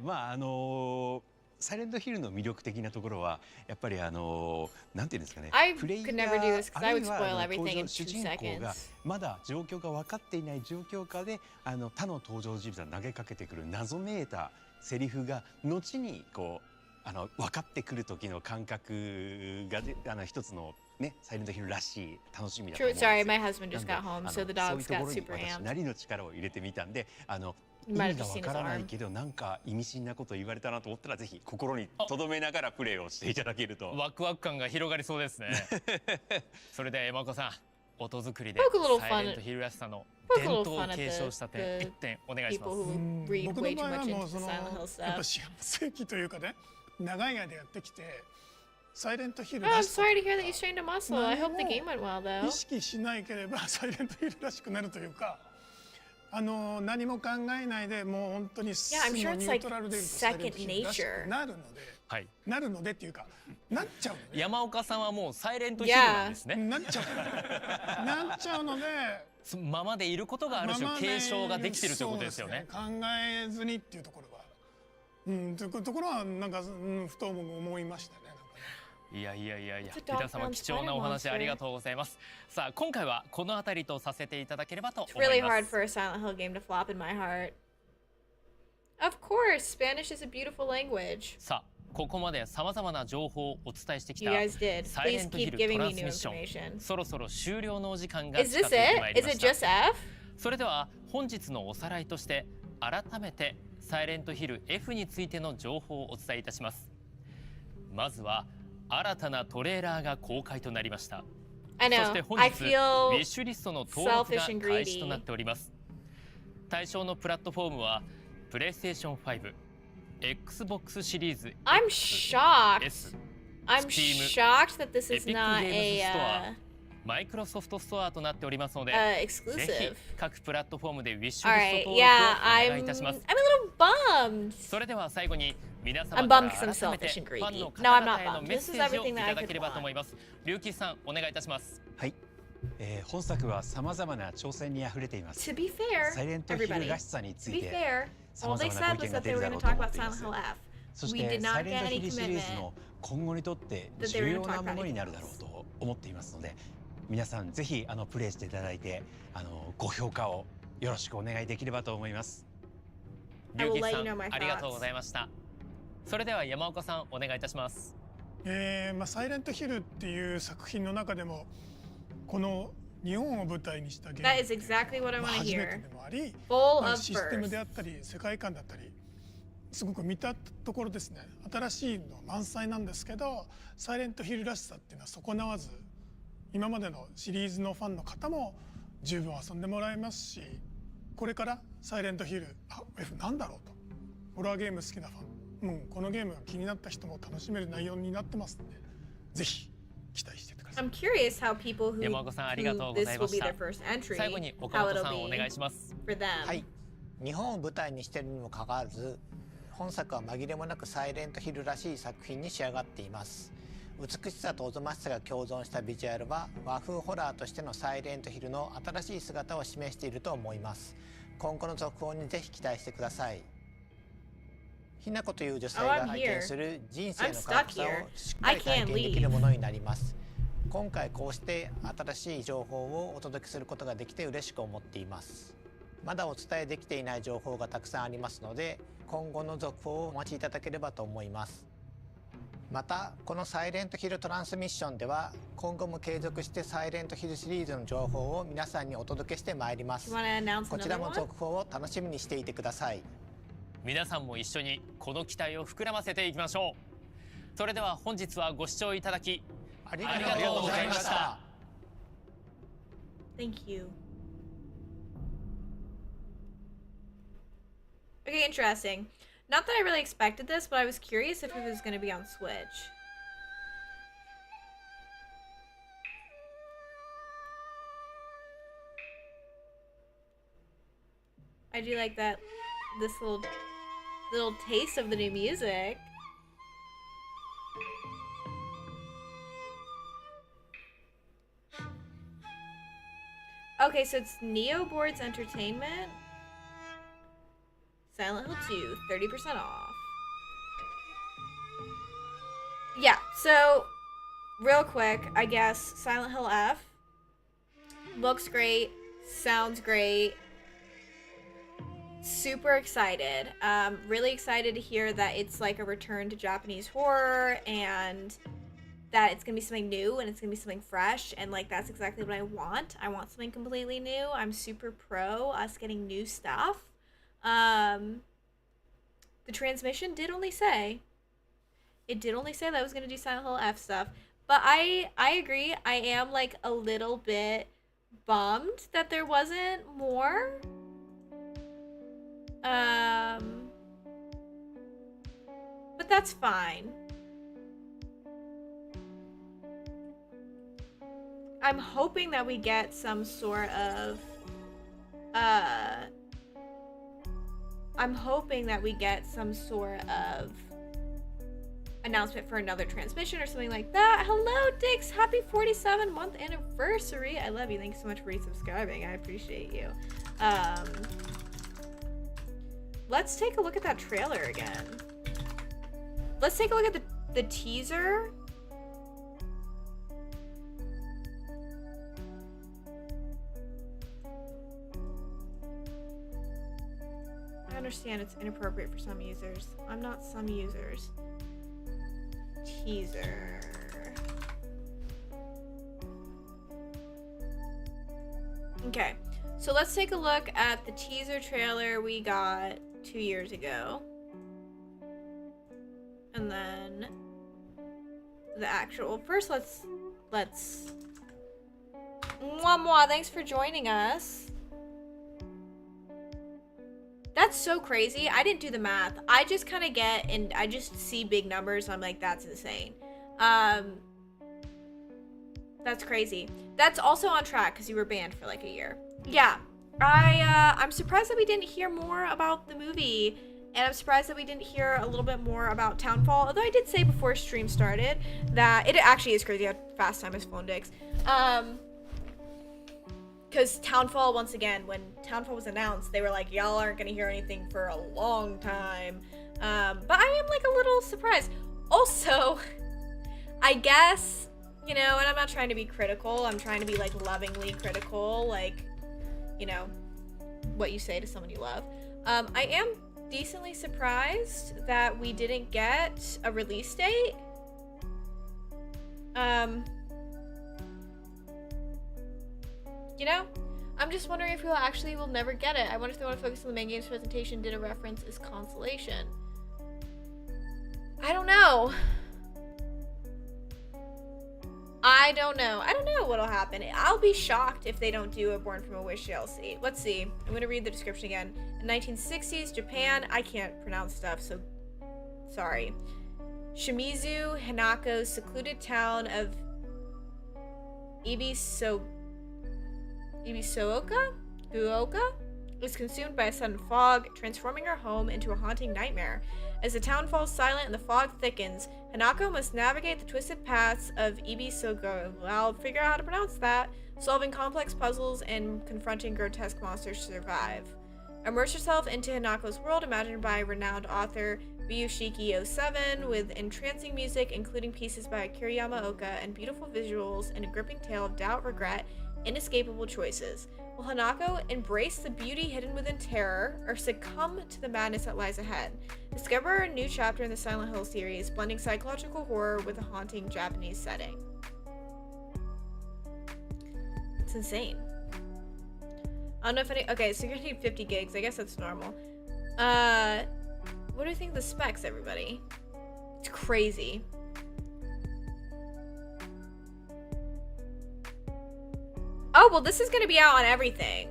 サイレントヒルの魅力的なところはやっぱりなんていうんですかね、 I プレイヤ could never do this ー 'cause あ I る would いは spoil everything 登 in 場主 2人公が seconds. まだ状況が分かっていない状況下で他の登場人物が投げかけてくる謎めいたセリフが後にこう分かってくる時の感覚が一つのねサイレントヒルらしい楽しみだと思 True. うんですよ。 Sorry, my husband just な got ん home, で so the そうい dogs うと got ころに super 私 amped. なりの力を入れてみたんで意 You might 味 have が just わ seen か his らない arm. けどなんか意味深なこと言われたなと思ったらぜひ心に留めながらプレーをしていただけると。ワクワク感が広がりそうですね。それでは山岡さん、音作りで Poke a little サイレントヒルらしさの Poke a 伝 little 統を fun at 継承した the 点一点お願いしま people す。 who read 僕 way の too 場合は much も into う the その Silent Hill やっ stuff. ぱ四半世紀というかね長い間やってきてサイレントヒル Oh, ら I'm しさ sorry to hear that you strained a muscle. I hope the No. game went well, though. 意識しないければサイレントヒルらしくなるというか何も考えないでもう本当に Yeah, I'm ニ sure ュ it's ー like トラルでいるとサイレントヒルらし second く nature. なるのではい。なるのでっていうかなっちゃうのね山岡さんはもうサイレントヒルなんですね。なっちゃうなっちゃうのでそのままでいることがある種継承ができてるということですよね。そうですね考えずにっていうところはというところはなんかふと思いましたね。いやいやいやいや It's a dog 皆様 found 貴重なお spider 話 monster. ありがとうございます。さあ今回はこの辺りとさせていただければと It's 思い really ま hard す。 for a Silent Hill game to flop in my heart. Of course, Spanish is a beautiful language. さあここまでさまざまな情報をお伝えしてき You た guys did. サイレ Please ントヒ keep ル giving トラ me ンス new ミッション information. そろそろ終了のお時間が Is 近づ this いてまい it? り Is ま it した。 just F? それでは本日のおさらいとして改めてサイレントヒル F についての情報をお伝えいたします。まずは新たなトレーラーが公開となりました I そ know. して本 I 日ウィ feel ッシュリストの登録が selfish and 開始と greedy. なっております。対象のプラットフォームはプレイステーション5、Xbox シリーズ I'm X、 shocked. S、 I'm Steam, shocked that this is Epic not Games a Store マイクロソフトストアとなっておりますので、 ぜ exclusive. ひ各プラットフォームでウィッシュ All リス right. ト登録を Yeah, お願い I'm いたします。 a little bummed. それでは最後に皆様 I'm か bummed ら 'cause I'm 改めて selfish and ファン greedy. の No, 方 I'm 々 not への bummed. メッ This セ is ージをい everything that た I だ could ければと want. 思います。龍吉さんお願いいたします。はい、本作はさまざまな挑戦にあふれています。 To be fair, サイレントヒル everybody, らしさにつ to い be て fair, さ all まざ they まな said ご意 was 見が that 出 they る were だ going ろ to うと talk 思っ about ていま Silent す。 Hill F. そし We て did サ not イレン get トヒ any ルシリーズ commitment の今後にとって that they 重 were 要 gonna な talk も about のに anything なるだろう else. と思っていますので、皆さんぜひプレイしていただいてご評価をよろしくお願いできればと思います。龍 I will 騎 let さ you ん know my ありがとうご thoughts. ざいました。それでは山岡さんお願いいたします。サイレントヒルっていう作品の中でもこの日本を舞台にしたゲーム That is exactly what I まあ want to 初めて hear. でもあり、 Full まあ of システム birth. であったり世界観だったりすごく見たところですね、新しいの満載なんですけど、サイレントヒルらしさっていうのは損なわず、今までのシリーズのファンの方も十分遊んでもらえますし、これからサイレントヒルF なんだろうと、ホラーゲーム好きなファン、このゲームが気になった人も楽しめる内容になってますので、ぜひ期待しててください。 I'm curious how people who, 山岡さんありがとう who ござ this いま will し be た their first entry, 最後に岡 how 本 it'll さんお be 願いします。 for them. はい、日本を舞台にしているにもかかわらず本作は紛れもなくサイレントヒルらしい作品に仕上がっています。美しさとおぞましさが共存したビジュアルは和風ホラーとしてのサイレントヒルの新しい姿を示していると思います。今後の続報にぜひ期待してください。ひなこという女性が体験する人生の過酷さをしっかり体験できるものになります。今回こうして新しい情報をお届けすることができて嬉しく思っています。まだお伝えできていない情報がたくさんありますので、今後の続報をお待ちいただければと思います。またこのサイレントヒルトランスミッションでは今後も継続してサイレントヒルシリーズの情報を皆さんにお届けしてまいります。 You want to announce こちら another も one? 続報を楽しみにしていてください。皆さんも一緒にこの期待を膨らませていきましょう。それでは本日はご視聴いただきありがとうございました。Thank you. Okay, interesting. Not that I really expected this, but I was curious if it was going to be on Switch. I do like that, this little taste of the new music. Okay, so it's Neo Boards Entertainment. Silent Hill 2, 30% off. Yeah, so real quick, I guess Silent Hill F looks great, sounds great. Super excited. Really excited to hear that it's like a return to Japanese horror and that it's gonna be something new and it's gonna be something fresh, and like that's exactly what I want. I want something completely new. I'm super pro us getting new stuff. The transmission did only say that I was gonna do Silent Hill F stuff, but I agree. I am like a little bit bummed that there wasn't more. But that's fine. I'm hoping that we get some sort of announcement for another transmission or something like that. Hello, Dix. Happy 47-month anniversary. I love you. Thanks so much for resubscribing. I appreciate you. Let's take a look at that trailer again. Let's take a look at the teaser. I understand it's inappropriate for some users. I'm not some users. Teaser. Okay, so let's take a look at the teaser trailer we got 2 years ago. And then the actual, first let's Mwah, thanks for joining us. That's so crazy. I didn't do the math. I just kind of get, and I just see big numbers and I'm like, that's insane. That's crazy. That's also on track because you were banned for like a year. Yeah, I'm surprised that we didn't hear more about the movie, and I'm surprised that we didn't hear a little bit more about Townfall. Although I did say before stream started that it actually is crazy how fast time has flown, Dix. Because Townfall, once again, when Townfall was announced, they were like, y'all aren't gonna hear anything for a long time. But I am like a little surprised. Also, I guess, you know, and I'm not trying to be critical, I'm trying to be like lovingly critical, like, you know, what you say to someone you love. I am decently surprised that we didn't get a release date. You know, I'm just wondering if we'll never get it. I wonder if they want to focus on the main game's presentation, did a reference as consolation. I don't know. I don't know what'll happen. I'll be shocked if they don't do a Born from a Wish DLC. Let's see. I'm gonna read the description again. In 1960s Japan, I can't pronounce stuff, so sorry. Shimizu Hanako's secluded town of Ibisooka is consumed by a sudden fog, transforming her home into a haunting nightmare. As the town falls silent and the fog thickens, Hanako must navigate the twisted paths of Ibisooka. I'll figure out how to pronounce that, solving complex puzzles and confronting grotesque monsters to survive. Immerse yourself into Hanako's world, imagined by renowned author Ryushiki 07, with entrancing music, including pieces by Akira Yamaoka, and beautiful visuals, and a gripping tale of doubt, regret, inescapable choices. Will Hanako embrace the beauty hidden within terror, or succumb to the madness that lies ahead? Discover a new chapter in the Silent Hill series, blending psychological horror with a haunting Japanese setting. It's insane. I don't know if any... Okay, so you're gonna need 50 gigs. I guess that's normal. What do you think of the specs, everybody? It's crazy. Oh, well, this is going to be out on everything.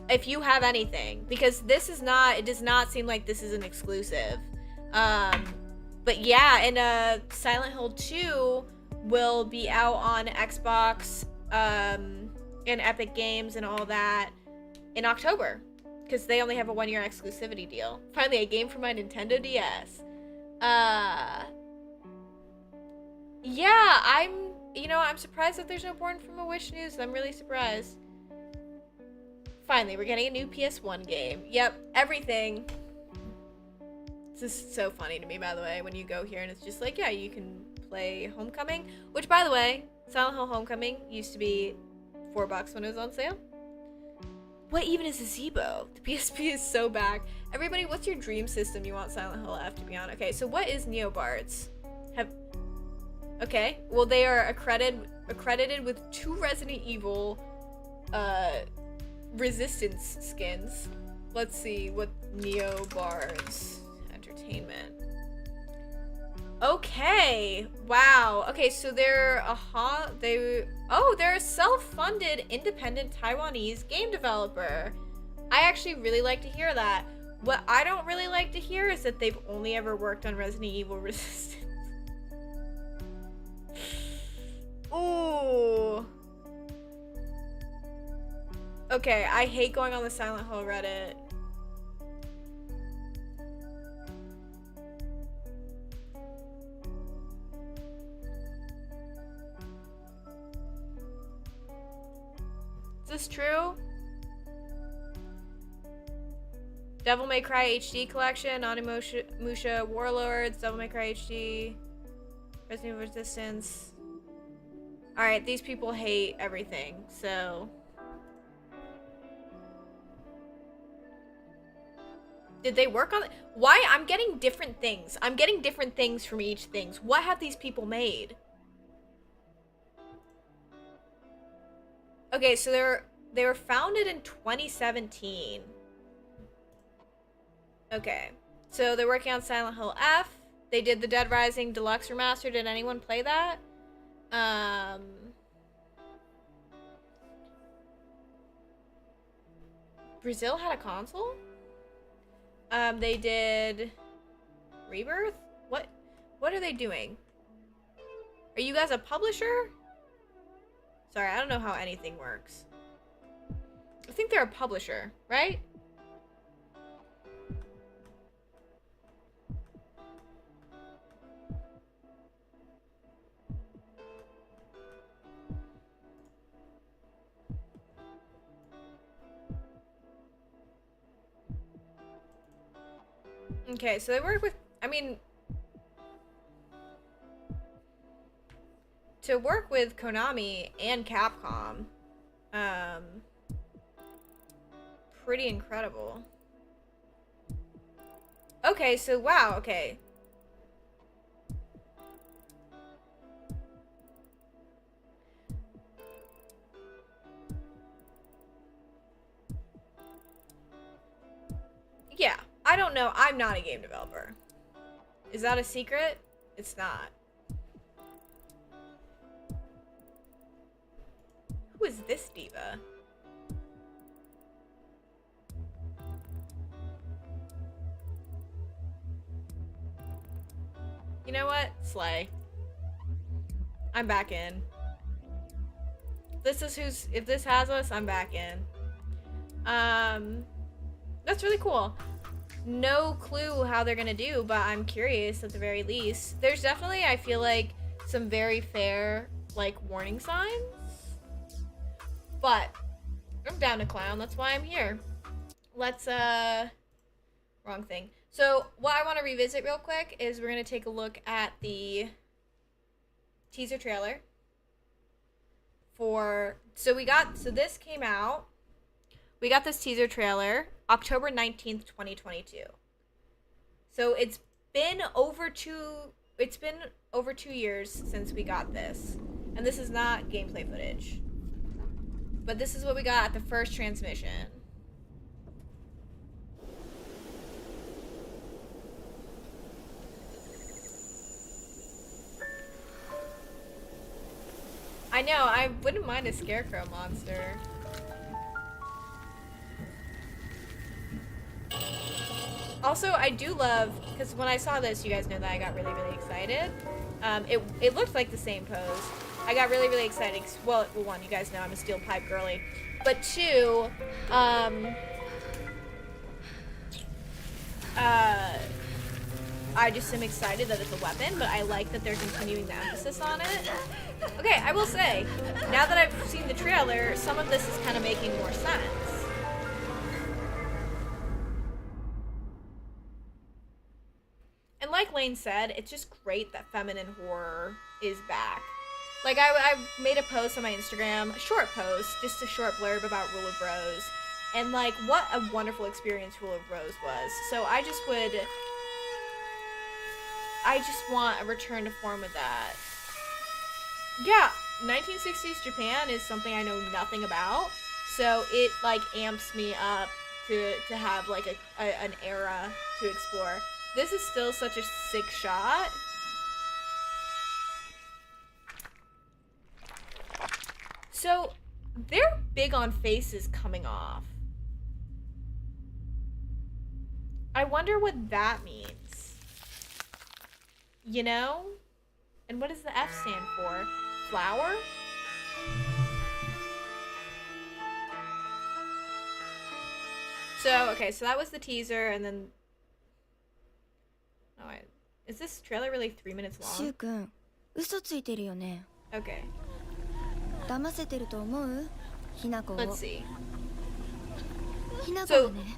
If you have anything. Because this is not... It does not seem like this is an exclusive. But yeah, and Silent Hill 2 will be out on Xbox and Epic Games and all that in October. Because they only have a 1-year exclusivity deal. Finally, a game for my Nintendo DS. Yeah, I'm surprised that there's no Born from a Wish news. I'm really surprised. Finally, we're getting a new PS1 game. Yep, everything. This is so funny to me, by the way, when you go here and it's just like, yeah, you can play Homecoming. Which, by the way, Silent Hill Homecoming used to be $4 when it was on sale. What even is a Zebo? The PSP is so back. Everybody, what's your dream system you want Silent Hill F to be on? Okay, so what is Neobards? Okay, well, they are accredited with 2 Resident Evil Resistance skins. Let's see what Neobards Entertainment. Okay, wow. Okay, so they're a self-funded independent Taiwanese game developer. I actually really like to hear that. What I don't really like to hear is that they've only ever worked on Resident Evil Resistance. Ooh. Okay, I hate going on the Silent Hill Reddit. Is this true? Devil May Cry HD Collection, Onimusha Warlords, Devil May Cry HD, Resident Evil Resistance. Alright, these people hate everything, so... Did they work on it? Why? I'm getting different things. I'm getting different things from each thing. What have these people made? Okay, so they were founded in 2017. Okay, so they're working on Silent Hill F. They did the Dead Rising Deluxe Remaster. Did anyone play that? Brazil had a console? They did Rebirth? What are they doing? Are you guys a publisher? Sorry, I don't know how anything works. I think they're a publisher, right? Okay, so they work with, I mean, to work with Konami and Capcom, pretty incredible. Okay, so wow, okay. Yeah, I don't know. I'm not a game developer. Is that a secret? It's not. Who is this diva? You know what? Slay. I'm back in. If this has us, I'm back in. That's really cool. No clue how they're gonna do, but I'm curious at the very least. There's definitely, I feel like, some very fair, like, warning signs. But I'm down to clown. That's why I'm here. Let's, wrong thing. So what I want to revisit real quick is we're going to take a look at the teaser trailer for, so this came out. We got this teaser trailer October 19th, 2022. So it's been over 2 years since we got this. And this is not gameplay footage. But this is what we got at the first transmission. I know, I wouldn't mind a scarecrow monster. Also, I do love, because when I saw this, you guys know that I got really, really excited. It looked like the same pose. I got really, really excited. Well, one, you guys know I'm a steel pipe girly. But two, I just am excited that it's a weapon, but I like that they're continuing the emphasis on it. Okay, I will say, now that I've seen the trailer, some of this is kind of making more sense. And like Lane said, it's just great that feminine horror is back. Like, I made a post on my Instagram, a short post, just a short blurb about Rule of Rose, and like, what a wonderful experience Rule of Rose was. So I just want a return to form of that. Yeah, 1960s Japan is something I know nothing about, so it like amps me up to have like an era to explore. This is still such a sick shot. So they're big on faces coming off. I wonder what that means. You know? And what does the F stand for? Flower? So, okay, so that was the teaser, and then... Oh, wait. Is this trailer really 3 minutes long? シュウ君、嘘ついてるよね。 Okay. 騙せてると思う？ひなこを。 Let's see. ひなこはね。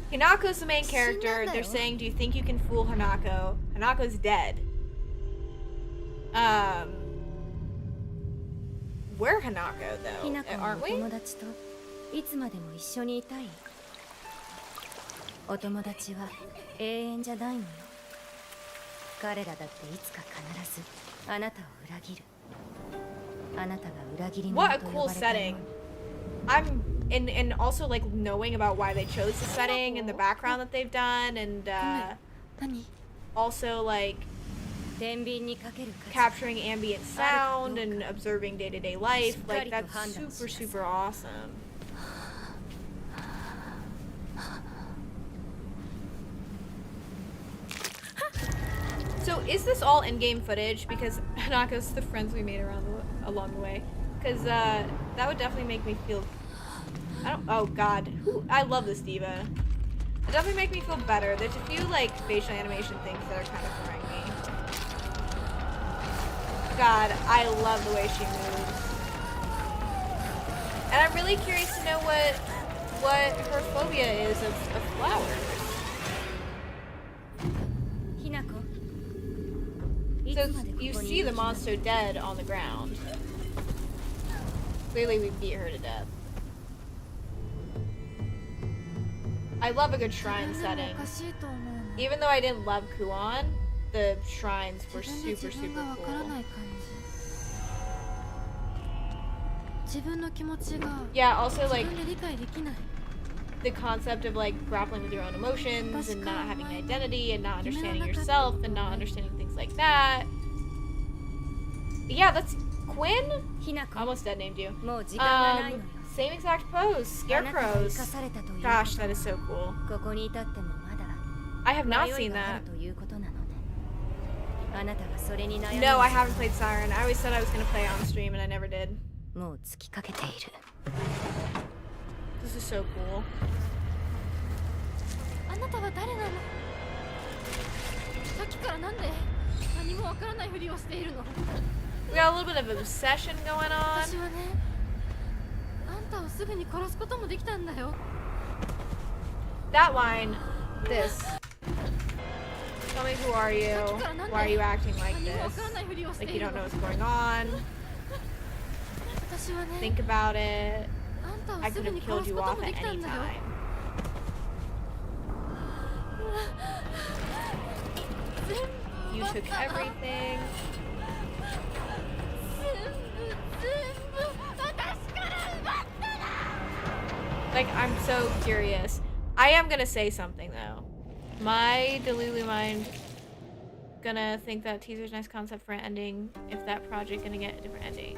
Hanako's the main character. They're saying, do you think you can fool Hanako? Hanako's dead. We're Hanako, though, aren't we? 友達といつまでも一緒にいたい。お友達は永遠じゃないのよ。彼らだっていつか必ずあなたを裏切る。あなたが裏切り者 What a と呼 cool ばれたよう setting. に。 And also like knowing about why they chose the setting and the background that they've done, and also like capturing ambient sound and observing day-to-day life. Like, that's super, super awesome. So is this all in-game footage? Because Hanako's the friends we made along the way. Because that would definitely make me feel... oh god. I love this diva. It definitely make me feel better. There's a few like facial animation things that are kind of throwing me. God, I love the way she moves. And I'm really curious to know what her phobia is of flowers. So you see the monster dead on the ground. Clearly we beat her to death. I love a good shrine setting. Even though I didn't love Kuon, the shrines were super, super cool. Yeah, also like the concept of like grappling with your own emotions and not having an identity and not understanding yourself and not understanding things like that. Yeah, that's Quinn? Almost dead named you. Same exact pose, scarecrows. Gosh, that is so cool. I have not seen that. No, I haven't played Siren. I always said I was going to play on stream and I never did. This is so cool. We got a little bit of an obsession going on. That line, this. Tell me, who are you? Why are you acting like this? Like you don't know what's going on. Think about it. I could have killed you off at any time. You took everything. Like, I'm so curious. I am gonna say something though. My Delulu mind gonna think that teaser's nice concept for an ending. If that project gonna get a different ending.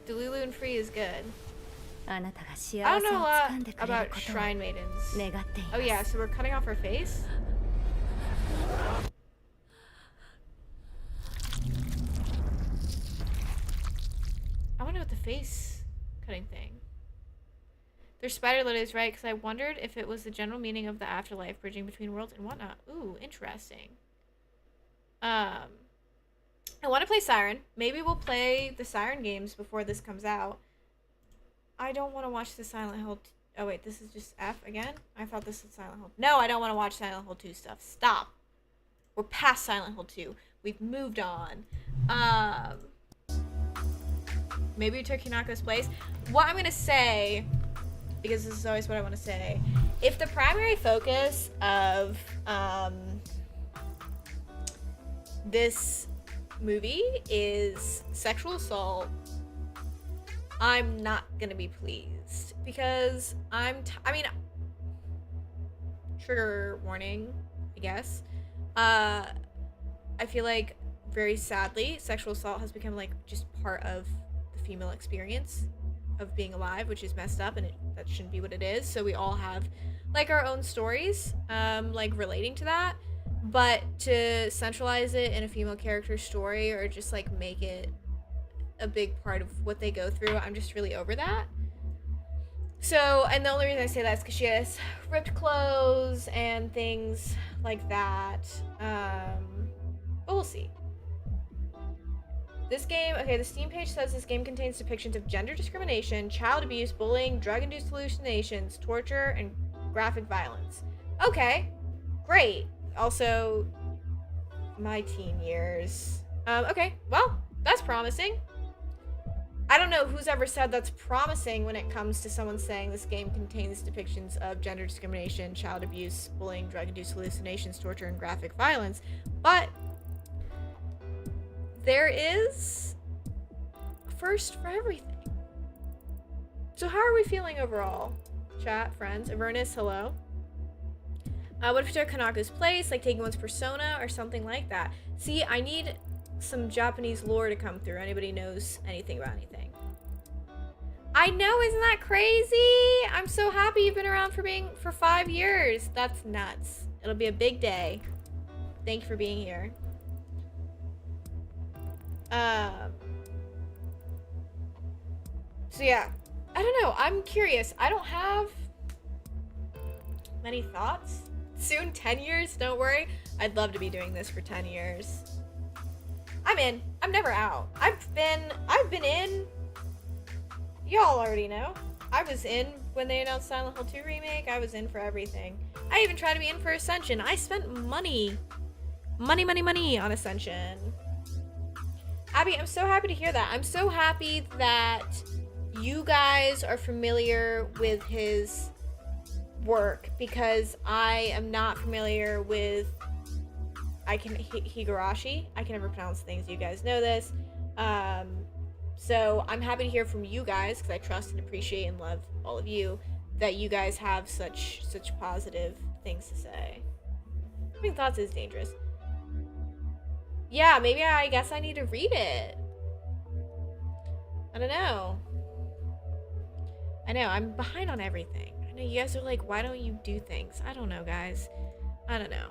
Delulu and Free is good. I don't know a lot about Shrine Maidens. Oh yeah, so we're cutting off her face? I wonder what the face cutting thing. Their spider lit is right, because I wondered if it was the general meaning of the afterlife, bridging between worlds and whatnot. Ooh, interesting. I want to play Siren. Maybe we'll play the Siren games before this comes out. I don't want to watch the Silent Hill... Oh wait, this is just F again? I thought this was Silent Hill. No, I don't want to watch Silent Hill 2 stuff. Stop. We're past Silent Hill 2. We've moved on. Maybe we took Hinako's place. What I'm going to say... because this is always what I want to say. If the primary focus of this movie is sexual assault, I'm not gonna be pleased because I mean, trigger warning, I guess. I feel like very sadly, sexual assault has become like just part of the female experience of being alive, which is messed up, and that shouldn't be what it is. So we all have like our own stories like relating to that, but to centralize it in a female character's story or just like make it a big part of what they go through, I'm just really over that. So, and the only reason I say that is because she has ripped clothes and things like that, but we'll see. This game, okay, the Steam page says this game contains depictions of gender discrimination, child abuse, bullying, drug-induced hallucinations, torture, and graphic violence. Okay, great. Also, my teen years. Okay, well, that's promising. I don't know who's ever said that's promising when it comes to someone saying this game contains depictions of gender discrimination, child abuse, bullying, drug-induced hallucinations, torture, and graphic violence, but there is a first for everything. So how are we feeling overall? Chat, friends. Avernus, hello. What if we took Hanako's place, like taking one's persona or something like that? See, I need some Japanese lore to come through. Anybody knows anything about anything? I know, isn't that crazy? I'm so happy you've been around for 5 years. That's nuts. It'll be a big day. Thank you for being here. So yeah, I don't know. I'm curious. I don't have many thoughts. Soon 10 years, don't worry. I'd love to be doing this for 10 years. I'm in. I'm never out. I've been in. Y'all already know. I was in when they announced Silent Hill 2 remake, I was in for everything. I even tried to be in for Ascension. I spent money on Ascension. Abby, I'm so happy to hear that. I'm so happy that you guys are familiar with his work, because I am not familiar with Higurashi. I can never pronounce things. You guys know this. So I'm happy to hear from you guys, because I trust and appreciate and love all of you, that you guys have such positive things to say. Having thoughts is dangerous. Yeah, maybe I guess I need to read it. I don't know. I know, I'm behind on everything. I know you guys are like, why don't you do things? I don't know, guys. I don't know.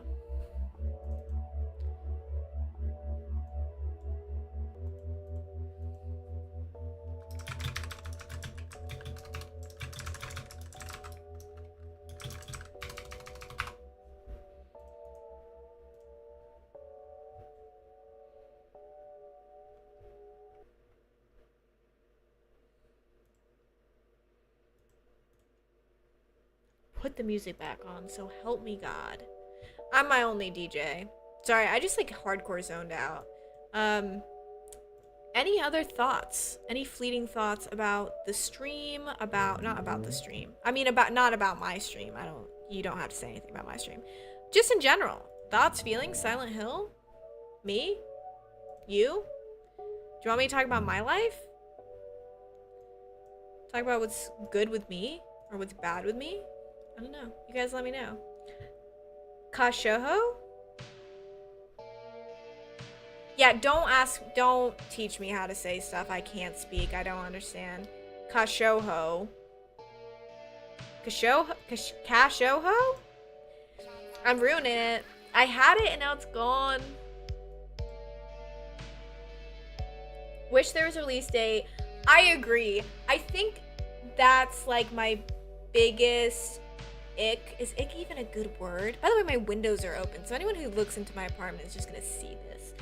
Put the music back on, so help me God. I'm my only DJ. Sorry, I just like hardcore zoned out. Any other thoughts? Any fleeting thoughts about the stream? Not about the stream. I mean, not about my stream. You don't have to say anything about my stream. Just in general. Thoughts, feelings, Silent Hill? Me? You? Do you want me to talk about my life? Talk about what's good with me? Or what's bad with me? I don't know. You guys let me know. Kashoho? Yeah, don't teach me how to say stuff. I can't speak. I don't understand. Kashoho. Kashoho? I'm ruining it. I had it and now it's gone. Wish there was a release date. I agree. I think that's like my biggest ick. Is ick even a good word? By the way, my windows are open, so anyone who looks into my apartment is just gonna see this.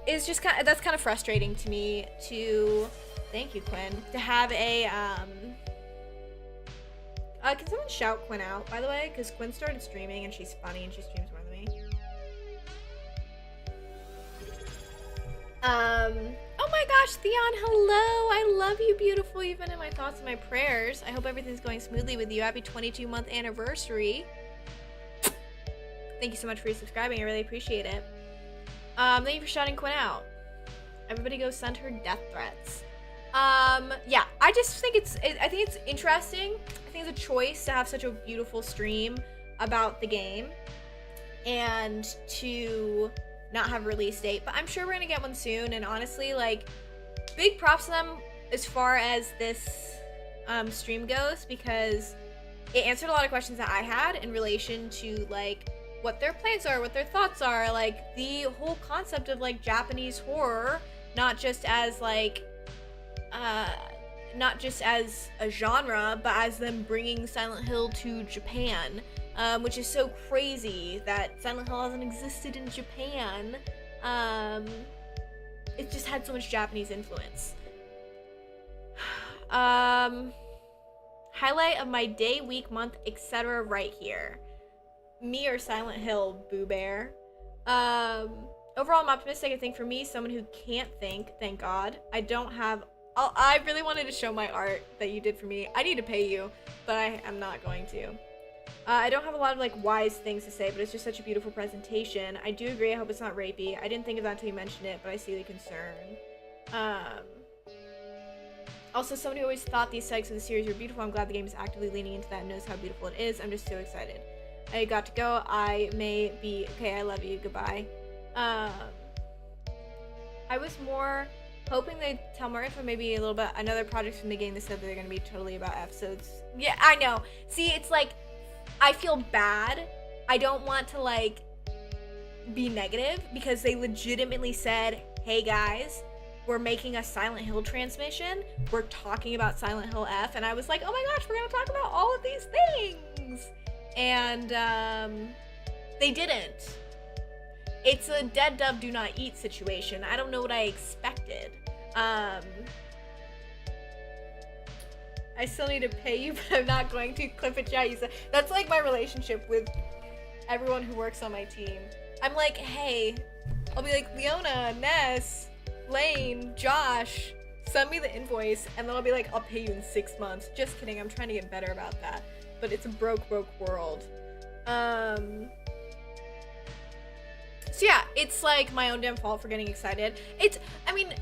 Is just that's kind of frustrating to me to, thank you, Quinn, to have a can someone shout Quinn out, by the way? Because Quinn started streaming and she's funny and she streams more than me. Oh my gosh, Theon, hello! I love you, beautiful. You've been in my thoughts and my prayers. I hope everything's going smoothly with you. Happy 22-month anniversary. Thank you so much for resubscribing. I really appreciate it. Thank you for shouting Quinn out. Everybody go send her death threats. Yeah, I just think I think it's interesting. I think it's a choice to have such a beautiful stream about the game and to not have a release date, but I'm sure we're gonna get one soon. And honestly, like, big props to them as far as this stream goes, because it answered a lot of questions that I had in relation to like what their plans are, what their thoughts are, like the whole concept of like Japanese horror, not just as like not just as a genre, but as them bringing Silent Hill to Japan, which is so crazy that Silent Hill hasn't existed in Japan. It just had so much Japanese influence. Highlight of my day, week, month, etc. right here. Me or Silent Hill, Boo Bear. Overall, I'm optimistic. I think for me, someone who can't think, thank God, I don't have... I really wanted to show my art that you did for me. I need to pay you, but I am not going to. I don't have a lot of like wise things to say, but it's just such a beautiful presentation. I do agree. I hope it's not rapey. I didn't think of that until you mentioned it, but I see the concern. Also, someone who always thought these sites of the series were beautiful. I'm glad the game is actively leaning into that and knows how beautiful it is. I'm just so excited. I got to go. I may be... Okay, I love you. Goodbye. I was more hoping they'd tell more info, maybe a little bit. Another project from the game that said they're going to be totally about episodes. Yeah, I know. See, it's like, I feel bad. I don't want to, like, be negative, because they legitimately said, hey, guys, we're making a Silent Hill transmission. We're talking about Silent Hill F. And I was like, oh my gosh, we're going to talk about all of these things. And they didn't. It's a dead dove do not eat situation. I don't know what I expected. I still need to pay you, but I'm not going to. Clip it, chat. That's like my relationship with everyone who works on my team. I'm like, hey, I'll be like, Leona, Ness, Lane, Josh, send me the invoice, and then I'll be like, I'll pay you in 6 months. Just kidding, I'm trying to get better about that. But it's a broke world. So yeah, it's like my own damn fault for getting excited. I mean,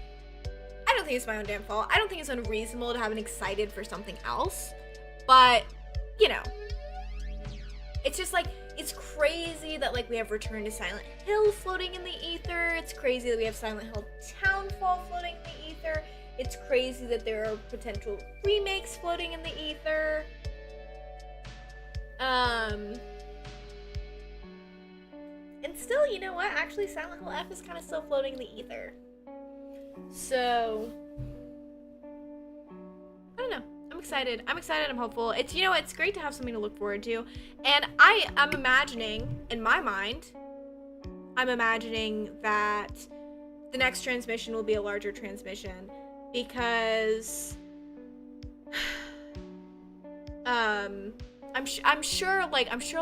I don't think it's my own damn fault. I don't think it's unreasonable to have an excited for something else. But, you know, it's just like, it's crazy that like we have Return to Silent Hill floating in the ether. It's crazy that we have Silent Hill Townfall floating in the ether. It's crazy that there are potential remakes floating in the ether. And still, you know what? Actually, Silent Hill F is kind of still floating in the ether. So, I don't know. I'm excited. I'm hopeful. It's, you know, it's great to have something to look forward to. And I'm imagining, in my mind, I'm imagining that the next transmission will be a larger transmission because I'm sure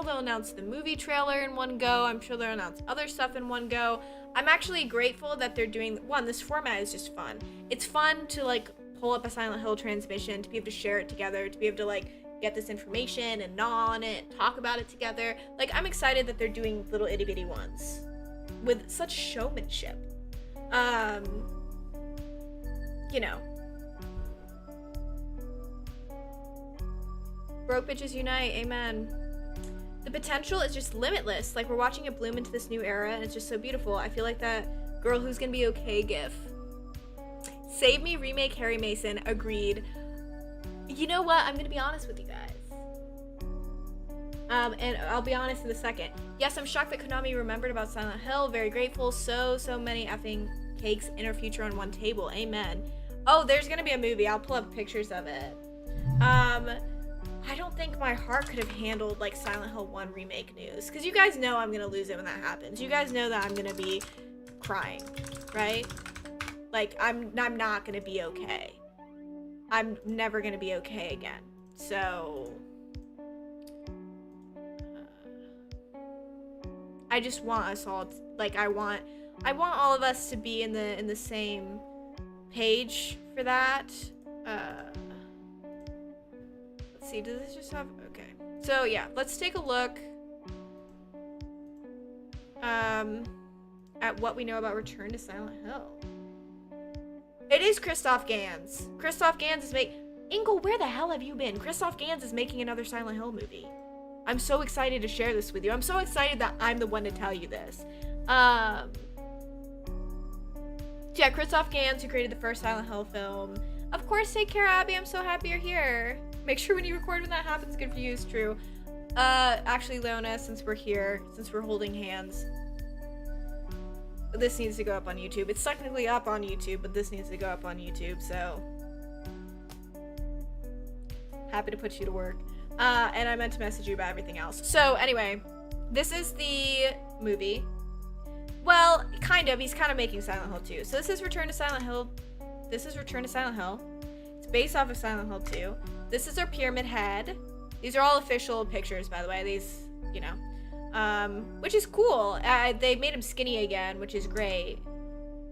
they'll announce the movie trailer in one go. I'm sure they'll announce other stuff in one go. I'm actually grateful that they're doing this format is just fun. It's fun to like pull up a Silent Hill transmission, to be able to share it together, to be able to like get this information and gnaw on it, talk about it together. Like, I'm excited that they're doing little itty bitty ones with such showmanship. You know. Broke bitches unite, amen. The potential is just limitless. Like, we're watching it bloom into this new era, and it's just so beautiful. I feel like that Girl Who's Gonna Be Okay gif. Save me, remake Harry Mason, agreed. You know what? I'm gonna be honest with you guys. And I'll be honest in a second. Yes, I'm shocked that Konami remembered about Silent Hill. Very grateful. So many effing cakes in our future on one table. Amen. Oh, there's gonna be a movie. I'll pull up pictures of it. I don't think my heart could have handled like Silent Hill 1 remake news, because you guys know I'm gonna lose it when that happens. You guys know that I'm gonna be crying, right? Like, I'm not gonna be okay. I'm never gonna be okay again. So I just want us all to, like, I want all of us to be in the same page for that. Let's see, does this just have, okay. So yeah, let's take a look at what we know about Return to Silent Hill. It is Christoph Gans. Christoph Gans is Ingle, where the hell have you been? Christoph Gans is making another Silent Hill movie. I'm so excited to share this with you. I'm so excited that I'm the one to tell you this. Yeah, Christoph Gans, who created the first Silent Hill film. Of course, take care, Abby. I'm so happy you're here. Make sure when you record when that happens, good for you, is true. Actually, Leona, since we're here, since we're holding hands, this needs to go up on YouTube. It's technically up on YouTube, but this needs to go up on YouTube, so happy to put you to work. And I meant to message you about everything else. So anyway, this is the movie. Well, kind of. He's kind of making Silent Hill 2. So this is Return to Silent Hill. This is Return to Silent Hill. It's based off of Silent Hill 2. This is our Pyramid Head. These are all official pictures, by the way. These, you know, which is cool. They made him skinny again, which is great.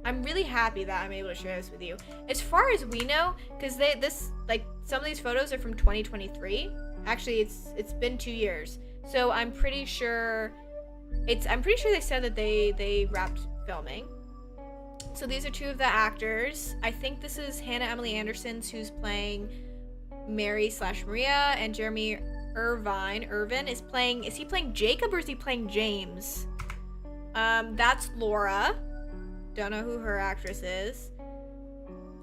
I'm really happy that I'm able to share this with you. As far as we know, because some of these photos are from 2023. Actually, it's been 2 years. So I'm pretty sure they said that they wrapped filming. So these are two of the actors. I think this is Hannah Emily Anderson, who's playing Mary/Maria, and Jeremy Irvin is he playing Jacob or is he playing James? That's Laura. Don't know who her actress is.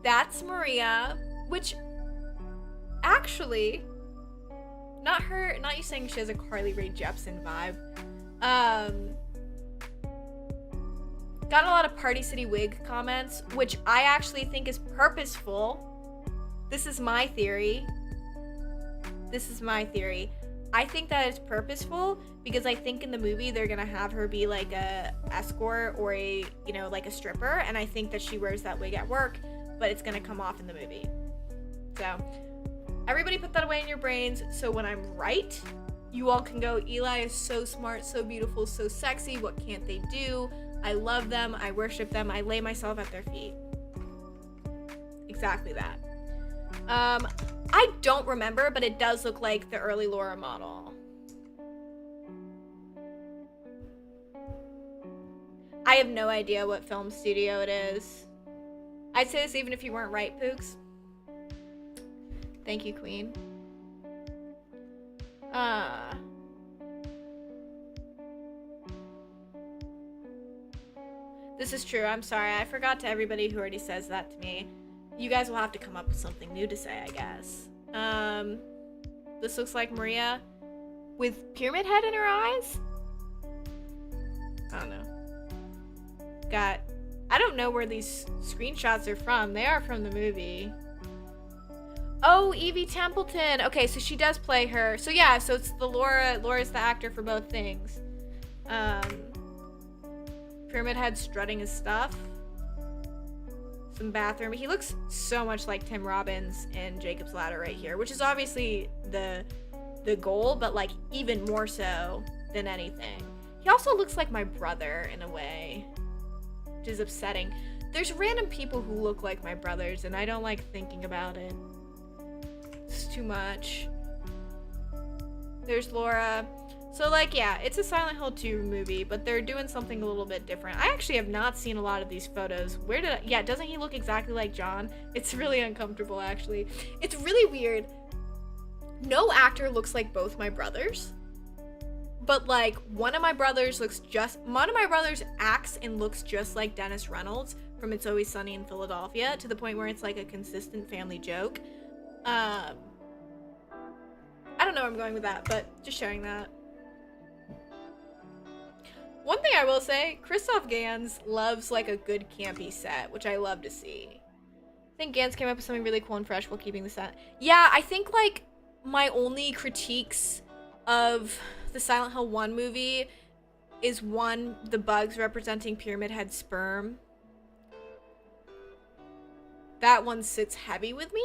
That's Maria, which actually, not you saying she has a Carly Rae Jepsen vibe. Got a lot of Party City wig comments, which I actually think is purposeful. This is my theory. I think that it's purposeful because I think in the movie they're gonna have her be like a escort or like a stripper, and I think that she wears that wig at work, but it's gonna come off in the movie. So Everybody put that away in your brains, so when I'm right, you all can go, Eli is so smart, so beautiful, so sexy, what can't they do? I love them, I worship them, I lay myself at their feet. Exactly that. I don't remember, but it does look like the early Laura model. I have no idea what film studio it is. I'd say this even if you weren't right, Pooks. Thank you, Queen. This is true. I'm sorry. I forgot to everybody who already says that to me. You guys will have to come up with something new to say, I guess. This looks like Maria with pyramid head in her eyes? I don't know. I don't know where these screenshots are from. They are from the movie. Oh, Evie Templeton. Okay, so she does play her. So yeah, so it's the Laura's the actor for both things. Pyramid Head strutting his stuff. Some bathroom. He looks so much like Tim Robbins in Jacob's Ladder right here, which is obviously the goal, but like even more so than anything. He also looks like my brother in a way, which is upsetting. There's random people who look like my brothers, and I don't like thinking about it. It's too much. There's Laura. So like, yeah, it's a Silent Hill 2 movie, but they're doing something a little bit different. I actually have not seen a lot of these photos. Yeah, doesn't he look exactly like John? It's really uncomfortable, actually. It's really weird. No actor looks like both my brothers, but like one of my brothers acts and looks just like Dennis Reynolds from It's Always Sunny in Philadelphia, to the point where it's like a consistent family joke. I don't know where I'm going with that, but just sharing that. One thing I will say, Christoph Gans loves like a good campy set, which I love to see. I think Gans came up with something really cool and fresh while keeping the set. Yeah, I think like my only critiques of the Silent Hill 1 movie is one, the bugs representing Pyramid Head sperm. That one sits heavy with me.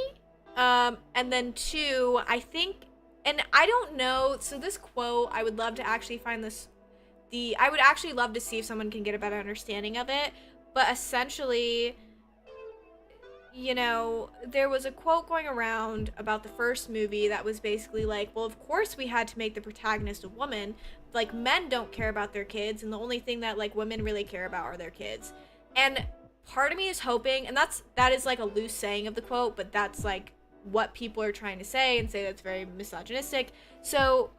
And then two, I think, and I don't know, so this quote, I would love to actually find this, I would actually love to see if someone can get a better understanding of it, but essentially, you know, there was a quote going around about the first movie that was basically like, well, of course we had to make the protagonist a woman, like men don't care about their kids, and the only thing that like women really care about are their kids. And part of me is hoping, and that is like a loose saying of the quote, but that's like what people are trying to say and say that's very misogynistic. So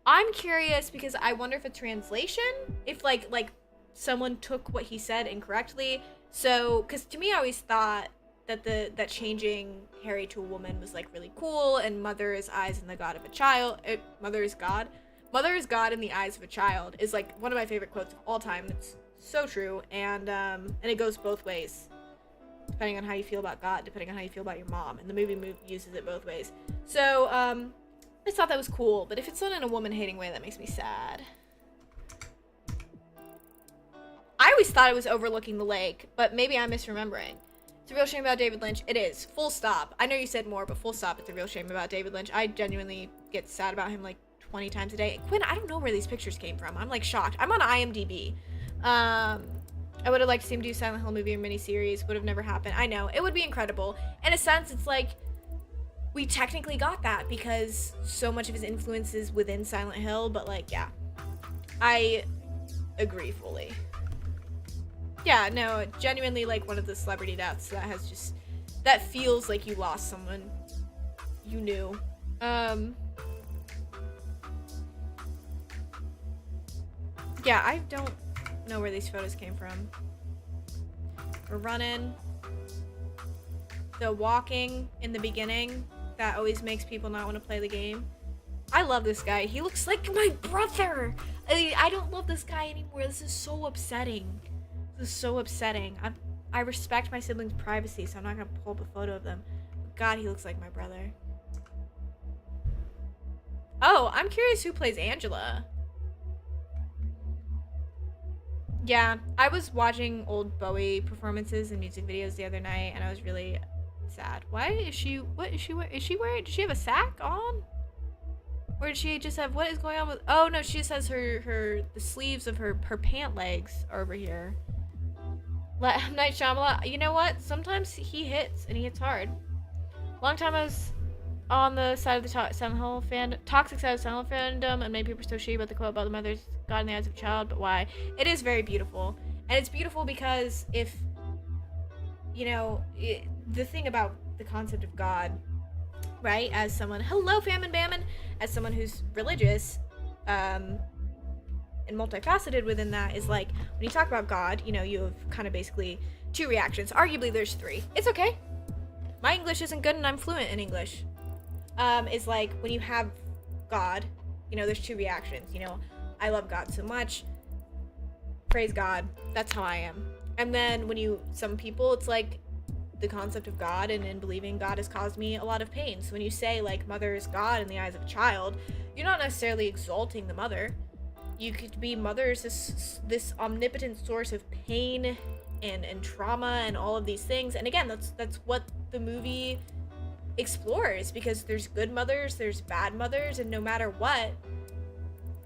I'm curious because I wonder if a translation, if like someone took what he said incorrectly. So, because to me, I always thought that changing Harry to a woman was like really cool, and mother is eyes in the God of a child. Mother is God in the eyes of a child is like one of my favorite quotes of all time. It's so true, and it goes both ways, depending on how you feel about God, depending on how you feel about your mom, and the movie uses it both ways. So I just thought that was cool, but if it's done in a woman-hating way, that makes me sad. I always thought it was overlooking the lake, but maybe I'm misremembering. It's a real shame about David Lynch. It is. Full stop. I know you said more, but full stop. It's a real shame about David Lynch. I genuinely get sad about him like 20 times a day. Quinn, I don't know where these pictures came from. I'm like shocked. I'm on IMDb. I would have liked to see him do Silent Hill movie or miniseries. Would have never happened. I know. It would be incredible. In a sense, it's like we technically got that because so much of his influence is within Silent Hill, but like, yeah. I agree fully. Yeah, no, genuinely like one of the celebrity deaths that has just, that feels like you lost someone you knew. Yeah, I don't know where these photos came from. We're running. The walking in the beginning, that always makes people not want to play the game. I love this guy. He looks like my brother. I don't love this guy anymore. This is so upsetting. This is so upsetting. I respect my siblings' privacy, so I'm not gonna pull up a photo of them. But God, he looks like my brother. Oh, I'm curious who plays Angela. Yeah, I was watching old Bowie performances and music videos the other night, and I was really sad. Why is she? What is she wearing? Is she wearing? Does she have a sack on? Or does she just have? What is going on with? Oh no, she just has the sleeves of her pant legs are over here. M. Night Shyamalan. You know what? Sometimes he hits and he hits hard. Long time I was on the side of the Silent Hill toxic side of Silent Hill fandom, and many people are so shitty about the quote about the mother's God in the eyes of a child. But why? It is very beautiful, and it's beautiful because if you know the thing about the concept of God, right? As someone, hello, Famine Bammin, as someone who's religious, and multifaceted within that, is like when you talk about God, you know, you have kind of basically two reactions. Arguably, there's three. It's okay. My English isn't good, and I'm fluent in English. Is like when you have God, you know, there's two reactions. You know, I love God so much. Praise God. That's how I am. And then when some people, it's like the concept of God and in believing God has caused me a lot of pain. So when you say like mother is God in the eyes of a child, you're not necessarily exalting the mother. You could be mother is this omnipotent source of pain and trauma and all of these things. And again, that's what the movie explores, because there's good mothers, there's bad mothers, and no matter what,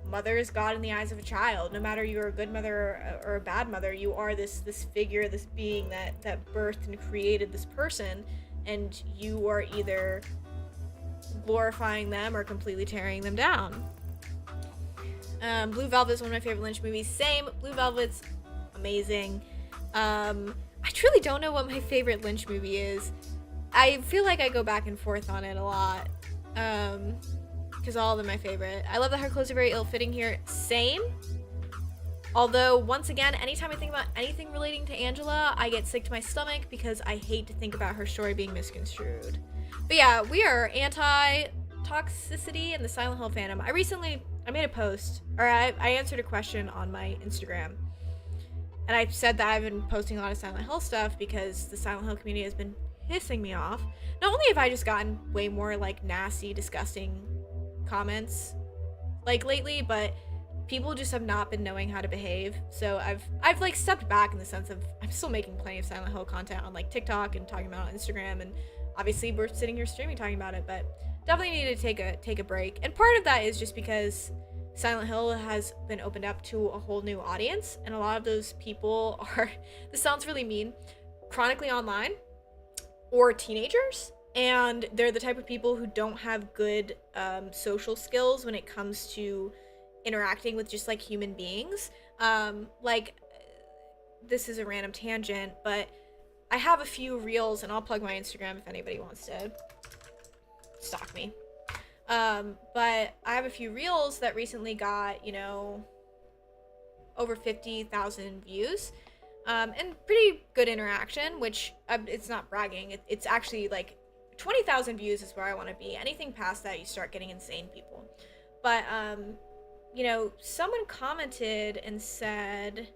mother is God in the eyes of a child. No matter you're a good mother or a bad mother, you are this figure, this being that birthed and created this person, and you are either glorifying them or completely tearing them down. Blue Velvet is one of my favorite Lynch movies. Same. Blue Velvet's amazing. I truly don't know what my favorite Lynch movie is. I feel like I go back and forth on it a lot. Because all of them are my favorite. I love that her clothes are very ill-fitting here. Same. Although, once again, anytime I think about anything relating to Angela, I get sick to my stomach because I hate to think about her story being misconstrued. But yeah, we are anti-toxicity in the Silent Hill fandom. I made a post, or I answered a question on my Instagram. And I said that I've been posting a lot of Silent Hill stuff because the Silent Hill community has been pissing me off. Not only have I just gotten way more like nasty, disgusting comments like lately, but people just have not been knowing how to behave. So I've like stepped back in the sense of I'm still making plenty of Silent Hill content on like TikTok and talking about it on Instagram, and obviously we're sitting here streaming talking about it, but definitely need to take a break. And part of that is just because Silent Hill has been opened up to a whole new audience, and a lot of those people are, this sounds really mean, chronically online or teenagers, and they're the type of people who don't have good social skills when it comes to interacting with just like human beings. Like, this is a random tangent, but I have a few reels, and I'll plug my Instagram if anybody wants to stalk me. But I have a few reels that recently got, you know, over 50,000 views, and pretty good interaction, which it's not bragging. It's actually like 20,000 views is where I want to be. Anything past that, you start getting insane people. But, you know, someone commented and said,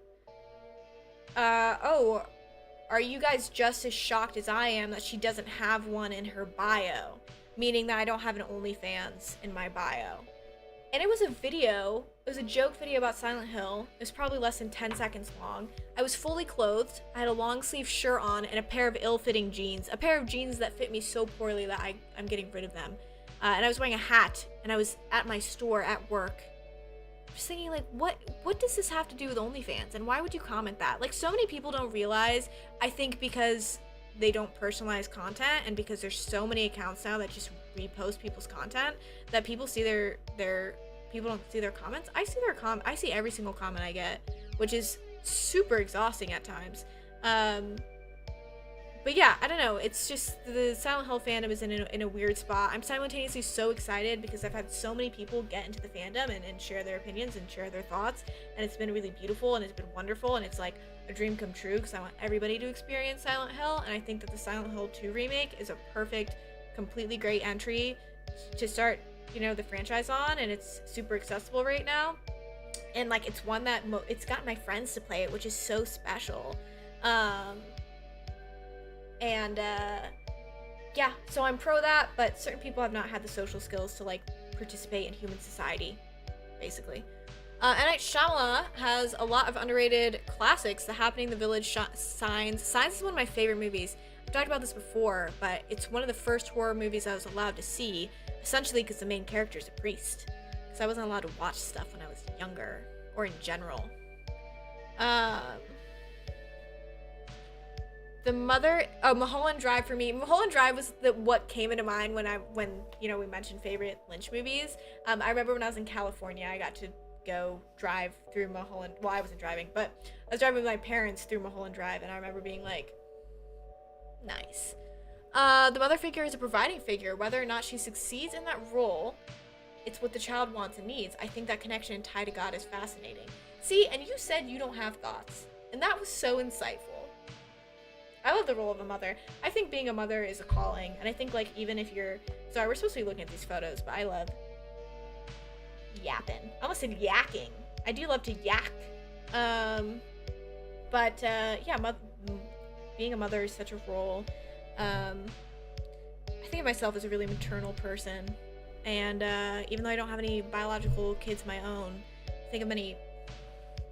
oh, are you guys just as shocked as I am that she doesn't have one in her bio? Meaning that I don't have an OnlyFans in my bio. And it was a video, it was a joke video about Silent Hill. It was probably less than 10 seconds long. I was fully clothed, I had a long sleeve shirt on, and a pair of ill-fitting jeans. A pair of jeans that fit me so poorly that I'm getting rid of them. And I was wearing a hat, and I was at my store at work. Just thinking, like, what does this have to do with OnlyFans? And why would you comment that? Like, so many people don't realize, I think because they don't personalize content, and because there's so many accounts now that just repost people's content, that people see their people don't see their comments. I see their I see every single comment I get, which is super exhausting at times. But yeah, I don't know. It's just the Silent Hill fandom is in a weird spot. I'm simultaneously so excited because I've had so many people get into the fandom and share their opinions and share their thoughts, and it's been really beautiful and it's been wonderful, and it's like a dream come true because I want everybody to experience Silent Hill, and I think that the Silent Hill 2 remake is a perfect, completely great entry to start, you know, the franchise on, and it's super accessible right now, and like it's one that it's got my friends to play it, which is so special. Yeah, so I'm pro that, but certain people have not had the social skills to like participate in human society, basically. M. Night Shyamalan has a lot of underrated classics. The Happening, The Village, Signs. Signs is one of my favorite movies. I've talked about this before, but it's one of the first horror movies I was allowed to see, essentially because the main character is a priest. Because I wasn't allowed to watch stuff when I was younger, or in general. The mother, Mulholland Drive for me. Mulholland Drive was what came into mind when we mentioned favorite Lynch movies. I remember when I was in California, I got to go drive through Mulholland. Well, I wasn't driving, but I was driving with my parents through Mulholland Drive, and I remember being like, nice. The mother figure is a providing figure. Whether or not she succeeds in that role, it's what the child wants and needs. I think that connection and tie to God is fascinating. See, and you said you don't have thoughts, and that was so insightful. I love the role of a mother. I think being a mother is a calling, and I think like even if you're, sorry, we're supposed to be looking at these photos, but I love yapping. I almost said yakking. I do love to yak. Being a mother is such a role. I think of myself as a really maternal person, and even though I don't have any biological kids of my own, I think of many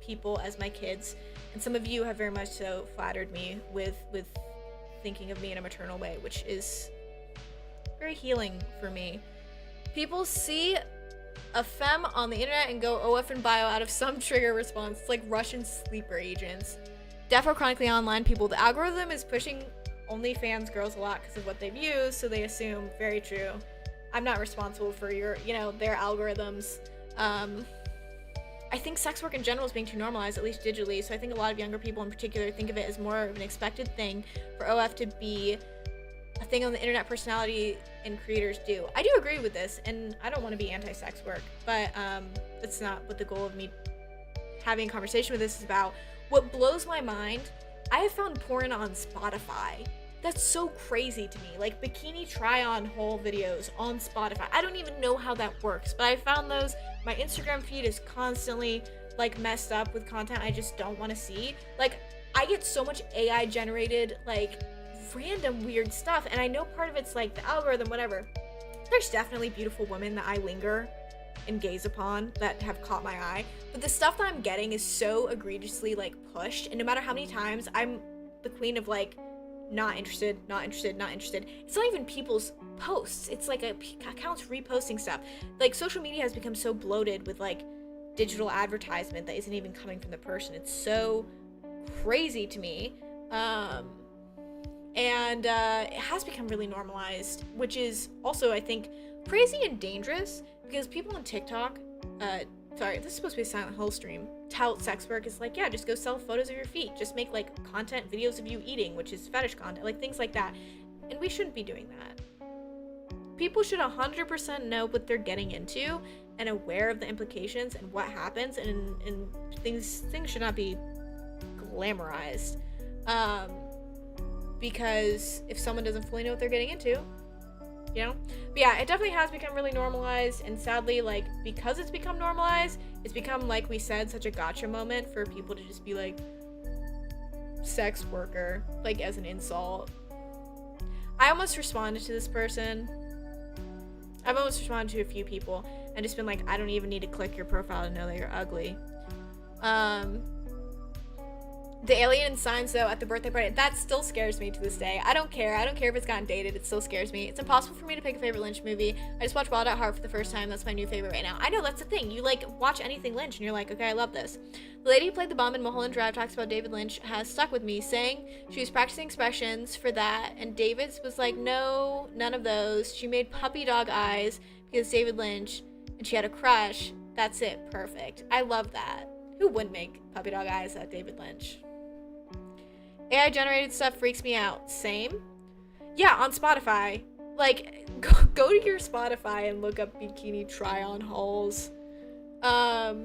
people as my kids. And some of you have very much so flattered me with thinking of me in a maternal way, which is very healing for me. People see a femme on the internet and go OF and bio out of some trigger response. It's like Russian sleeper agents. Defo chronically online people, the algorithm is pushing OnlyFans girls a lot because of what they've used, so they assume, very true. I'm not responsible for their algorithms. I think sex work in general is being too normalized, at least digitally, so I think a lot of younger people in particular think of it as more of an expected thing for OF to be a thing on the internet personality and creators do. I do agree with this, and I don't want to be anti-sex work, but that's not what the goal of me having a conversation with this is about. What blows my mind, I have found porn on Spotify. That's so crazy to me. Like bikini try-on haul videos on Spotify. I don't even know how that works, but I found those. My Instagram feed is constantly like messed up with content I just don't want to see. Like I get so much AI generated like random weird stuff, and I know part of it's like the algorithm, whatever. There's definitely beautiful women that I linger and gaze upon that have caught my eye, but the stuff that I'm getting is so egregiously like pushed, and no matter how many times I'm the queen of like not interested, not interested, not interested. It's not even people's posts. It's like accounts reposting stuff. Like social media has become so bloated with like digital advertisement that isn't even coming from the person. It's so crazy to me. And it has become really normalized, which is also, I think, crazy and dangerous because people on TikTok, sorry, this is supposed to be a Silent Hill stream, tout sex work is like, yeah, just go sell photos of your feet. Just make like content, videos of you eating, which is fetish content, like things like that. And we shouldn't be doing that. People should 100% know what they're getting into and aware of the implications and what happens, and things should not be glamorized. Because if someone doesn't fully know what they're getting into, you know? But yeah, it definitely has become really normalized, and sadly, like, because it's become normalized, it's become, like we said, such a gotcha moment for people to just be like, sex worker, like, as an insult. I almost responded to this person. I've almost responded to a few people and just been like, I don't even need to click your profile to know that you're ugly. The alien signs, though, at the birthday party, that still scares me to this day. I don't care. I don't care if it's gotten dated. It still scares me. It's impossible for me to pick a favorite Lynch movie. I just watched Wild at Heart for the first time. That's my new favorite right now. I know, that's the thing. You, like, watch anything Lynch, and you're like, okay, I love this. The lady who played the bum in Mulholland Drive talks about David Lynch has stuck with me, saying she was practicing expressions for that, and David's was like, no, none of those. She made puppy dog eyes because David Lynch, and she had a crush. That's it. Perfect. I love that. Who wouldn't make puppy dog eyes at David Lynch? AI generated stuff freaks me out. Same. Yeah, on Spotify. Like, go to your Spotify and look up bikini try-on hauls. I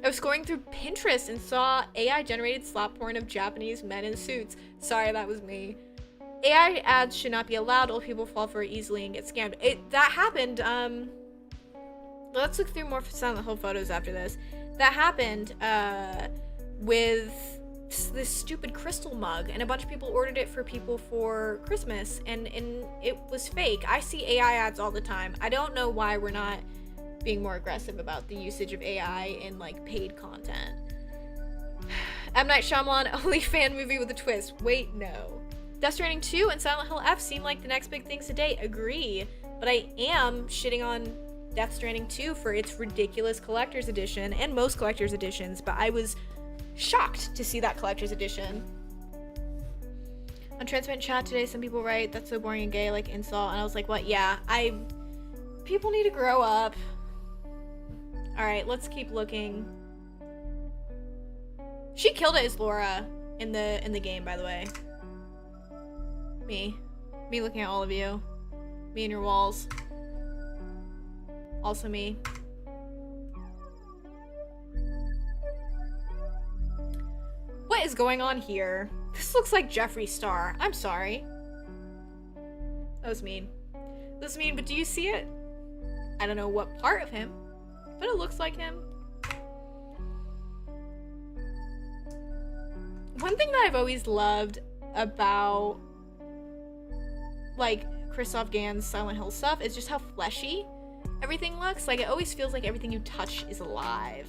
was scrolling through Pinterest and saw AI generated slap porn of Japanese men in suits. Sorry, that was me. AI ads should not be allowed. Old people fall for it easily and get scammed. That happened. Let's look through more Silent Hill photos after this. That happened with this stupid crystal mug, and a bunch of people ordered it for people for Christmas, and it was fake. I see AI ads all the time. I don't know why we're not being more aggressive about the usage of AI in like paid content. M. Night Shyamalan, only fan movie with a twist. Wait, no. Death Stranding 2 and Silent Hill F seem like the next big things today. Agree. But I am shitting on Death Stranding 2 for its ridiculous collector's edition and most collector's editions, but I was shocked to see that collector's edition. On Transparent Chat today, some people write, that's so boring and gay, like insult, and I was like, what? Yeah, people need to grow up. Alright, let's keep looking. She killed it as Laura in the game, by the way. Me looking at all of you. Me and your walls. Also me. What is going on here? This looks like Jeffree Star. I'm sorry. That was mean. That was mean, but do you see it? I don't know what part of him, but it looks like him. One thing that I've always loved about like Christoph Gans' Silent Hill stuff is just how fleshy everything looks. Like, it always feels like everything you touch is alive.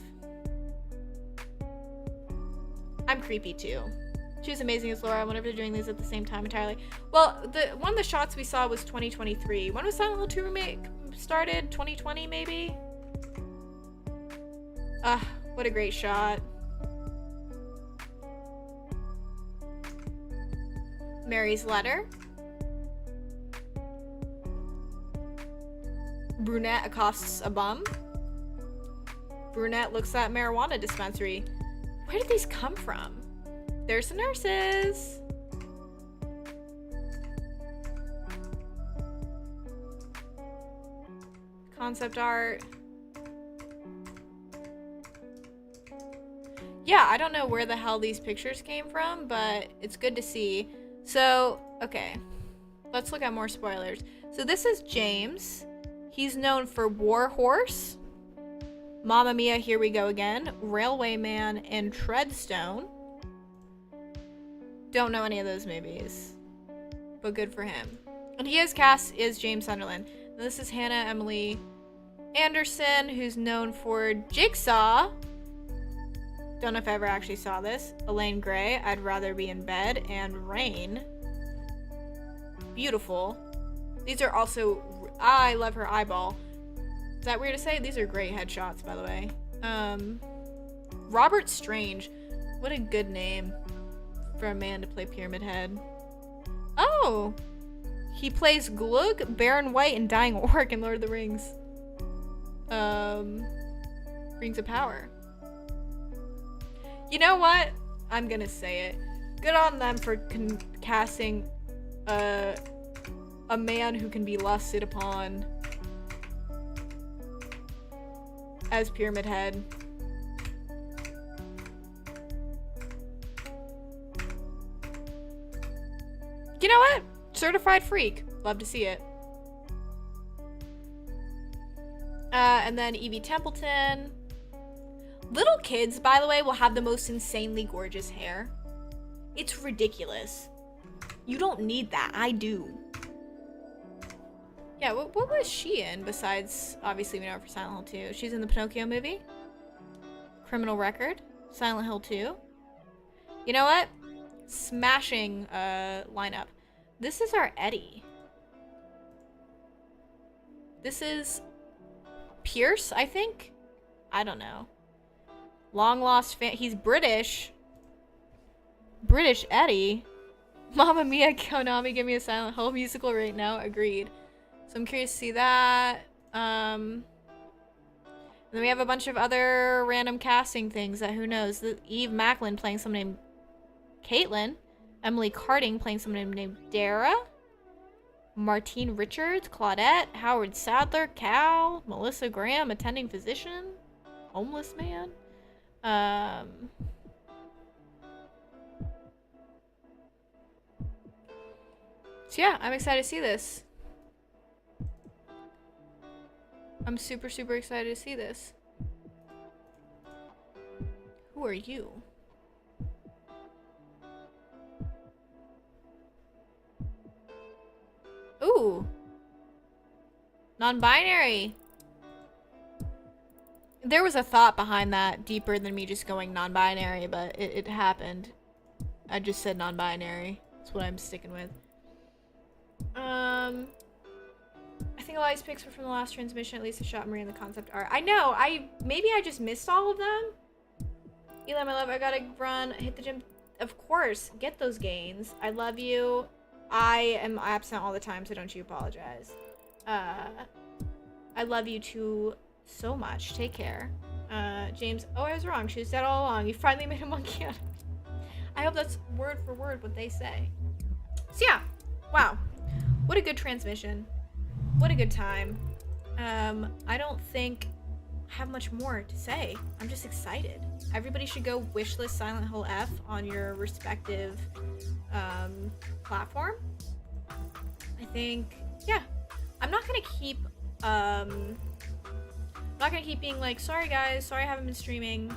I'm creepy too. She was amazing as Laura. Whenever they're doing these at the same time entirely. Well, one of the shots we saw was 2023. When was Silent Hill 2 remake started? 2020 maybe? What a great shot. Mary's letter. Brunette accosts a bum. Brunette looks at marijuana dispensary. Where did these come from? There's the nurses. Concept art. Yeah, I don't know where the hell these pictures came from, but it's good to see. So, okay. Let's look at more spoilers. So this is James. He's known for War Horse, Mamma Mia, Here We Go Again, Railway Man, and Treadstone. Don't know any of those movies, but good for him. And he is cast as James Sunderland. And this is Hannah Emily Anderson, who's known for Jigsaw. Don't know if I ever actually saw this. Elaine Gray, I'd Rather Be in Bed, and Rain. Beautiful. These are also, I love her eyeball. Is that weird to say? These are great headshots, by the way. Robert Strange. What a good name for a man to play Pyramid Head. Oh! He plays Glug, Baron White, and Dying Orc in Lord of the Rings. Rings of Power. You know what? I'm gonna say it. Good on them for casting a man who can be lusted upon as Pyramid Head. You know what? Certified freak. Love to see it. And then Evie Templeton. Little kids, by the way, will have the most insanely gorgeous hair. It's ridiculous. You don't need that. I do. Yeah, what was she in besides, obviously we know her for Silent Hill 2. She's in the Pinocchio movie. Criminal Record. Silent Hill 2. You know what? Smashing lineup. This is our Eddie. This is Pierce, I think? I don't know. Long lost fan. He's British. British Eddie. Mamma Mia, Konami, give me a Silent Hill musical right now. Agreed. So I'm curious to see that. And then we have a bunch of other random casting things that who knows. Eve Macklin playing someone named Caitlin. Emily Carding playing someone named Dara. Martine Richards, Claudette, Howard Sadler, Cal, Melissa Graham, attending physician, homeless man. So yeah, I'm excited to see this. I'm super, super excited to see this. Who are you? Ooh. Non-binary. There was a thought behind that deeper than me just going non-binary, but it happened. I just said non-binary. That's what I'm sticking with. I think a lot of these pics were from the last transmission, at least the shot Marie and the concept art. I know, maybe I just missed all of them. Eli, my love, I gotta run, hit the gym. Of course, get those gains. I love you. I am absent all the time, so don't you apologize. I love you too so much. Take care. James, oh, I was wrong. She was dead all along. You finally made a monkey out of it. I hope that's word for word what they say. So yeah, wow. What a good transmission. What a good time. I don't think I have much more to say. I'm just excited. Everybody should go wishlist Silent Hill F on your respective platform. I think, yeah. I'm not gonna keep being like, sorry guys, sorry I haven't been streaming.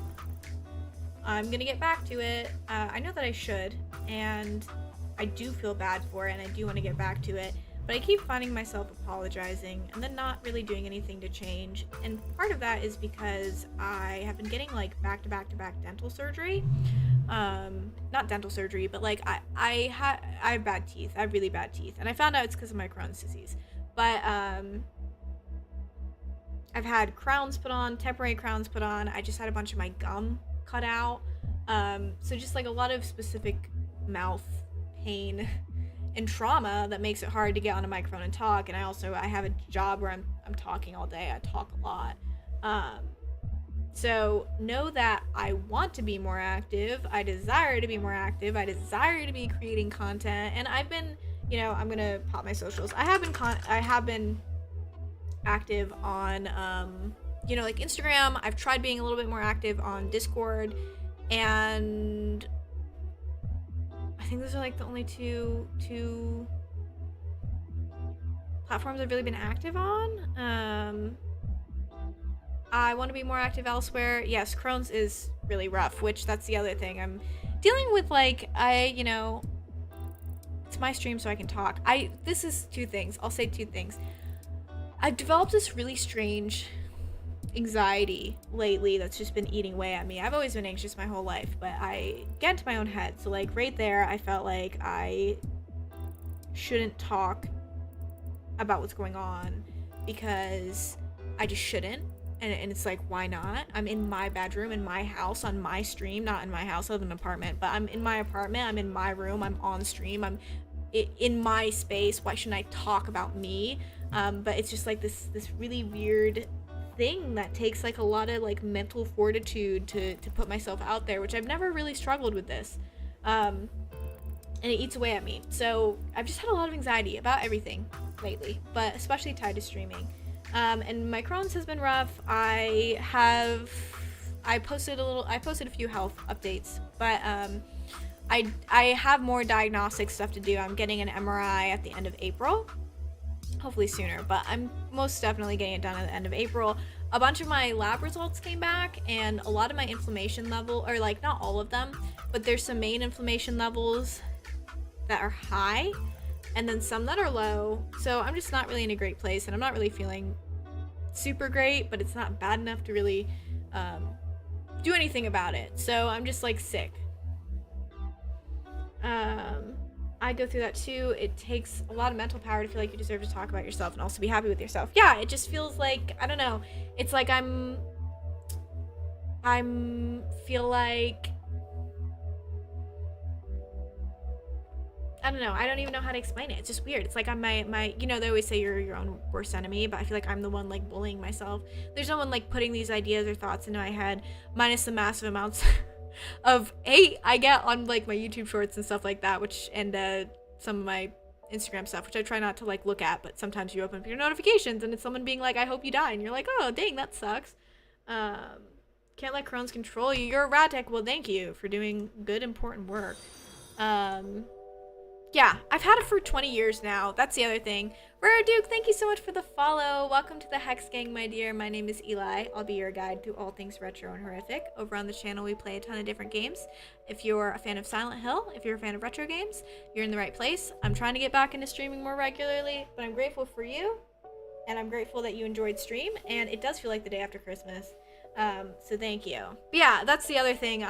I'm gonna get back to it. I know that I should, and I do feel bad for it, and I do want to get back to it, but I keep finding myself apologizing and then not really doing anything to change. And part of that is because I have been getting like back-to-back dental surgery. Not dental surgery, but like I have bad teeth. I have really bad teeth, and I found out it's because of my Crohn's disease. But I've had crowns put on, temporary crowns put on. I just had a bunch of my gum cut out. So just like a lot of specific mouth pain and trauma that makes it hard to get on a microphone and talk. And I have a job where I'm talking all day. I talk a lot. So know that I want to be more active. I desire to be more active. I desire to be creating content. And I've been, you know, I'm gonna pop my socials. I have been active on, you know, like Instagram. I've tried being a little bit more active on Discord, and I think those are like the only two platforms I've really been active on. I want to be more active elsewhere. Yes, Crohn's is really rough, which that's the other thing. I'm dealing with, like, you know, it's my stream so I can talk. This is two things. I'll say two things. I've developed this really strange anxiety lately that's just been eating away at me. I've always been anxious my whole life, but I get into my own head. So like right there, I felt like I shouldn't talk about what's going on because I just shouldn't. And it's like, why not? I'm in my bedroom, in my house, on my stream, not in my house, I live in an apartment, but I'm in my apartment, I'm in my room, I'm on stream, I'm in my space. Why shouldn't I talk about me? But it's just like this really weird thing that takes like a lot of like mental fortitude to put myself out there, which I've never really struggled with this. And it eats away at me. So I've just had a lot of anxiety about everything lately, but especially tied to streaming. And my Crohn's has been rough. I posted a few health updates, but I have more diagnostic stuff to do. I'm getting an MRI at the end of April, hopefully sooner, but I'm most definitely getting it done at the end of April. A bunch of my lab results came back, and a lot of my inflammation level, or like not all of them, but there's some main inflammation levels that are high, and then some that are low. So I'm just not really in a great place, and I'm not really feeling super great, but it's not bad enough to really do anything about it. So I'm just like sick. I go through that too. It takes a lot of mental power to feel like you deserve to talk about yourself and also be happy with yourself. Yeah, it just feels like, I don't know, it's like I don't know. I don't even know how to explain it. It's just weird. It's like I'm my you know, they always say you're your own worst enemy, but I feel like I'm the one like bullying myself. There's no one like putting these ideas or thoughts into my head, minus the massive amounts of hate I get on like my YouTube shorts and stuff like that, which, and some of my Instagram stuff, which I try not to like look at, but sometimes you open up your notifications and it's someone being like, I hope you die, and you're like, oh dang, that sucks. Can't let Crohn's control you. You're a Radtech. Well, thank you for doing good, important work. Yeah, I've had it for 20 years now. That's the other thing. Rare Duke, thank you so much for the follow. Welcome to the Hex Gang, my dear. My name is Eli. I'll be your guide through all things retro and horrific. Over on the channel, we play a ton of different games. If you're a fan of Silent Hill, if you're a fan of retro games, you're in the right place. I'm trying to get back into streaming more regularly, but I'm grateful for you, and I'm grateful that you enjoyed stream, and it does feel like the day after Christmas. So thank you. But yeah, that's the other thing.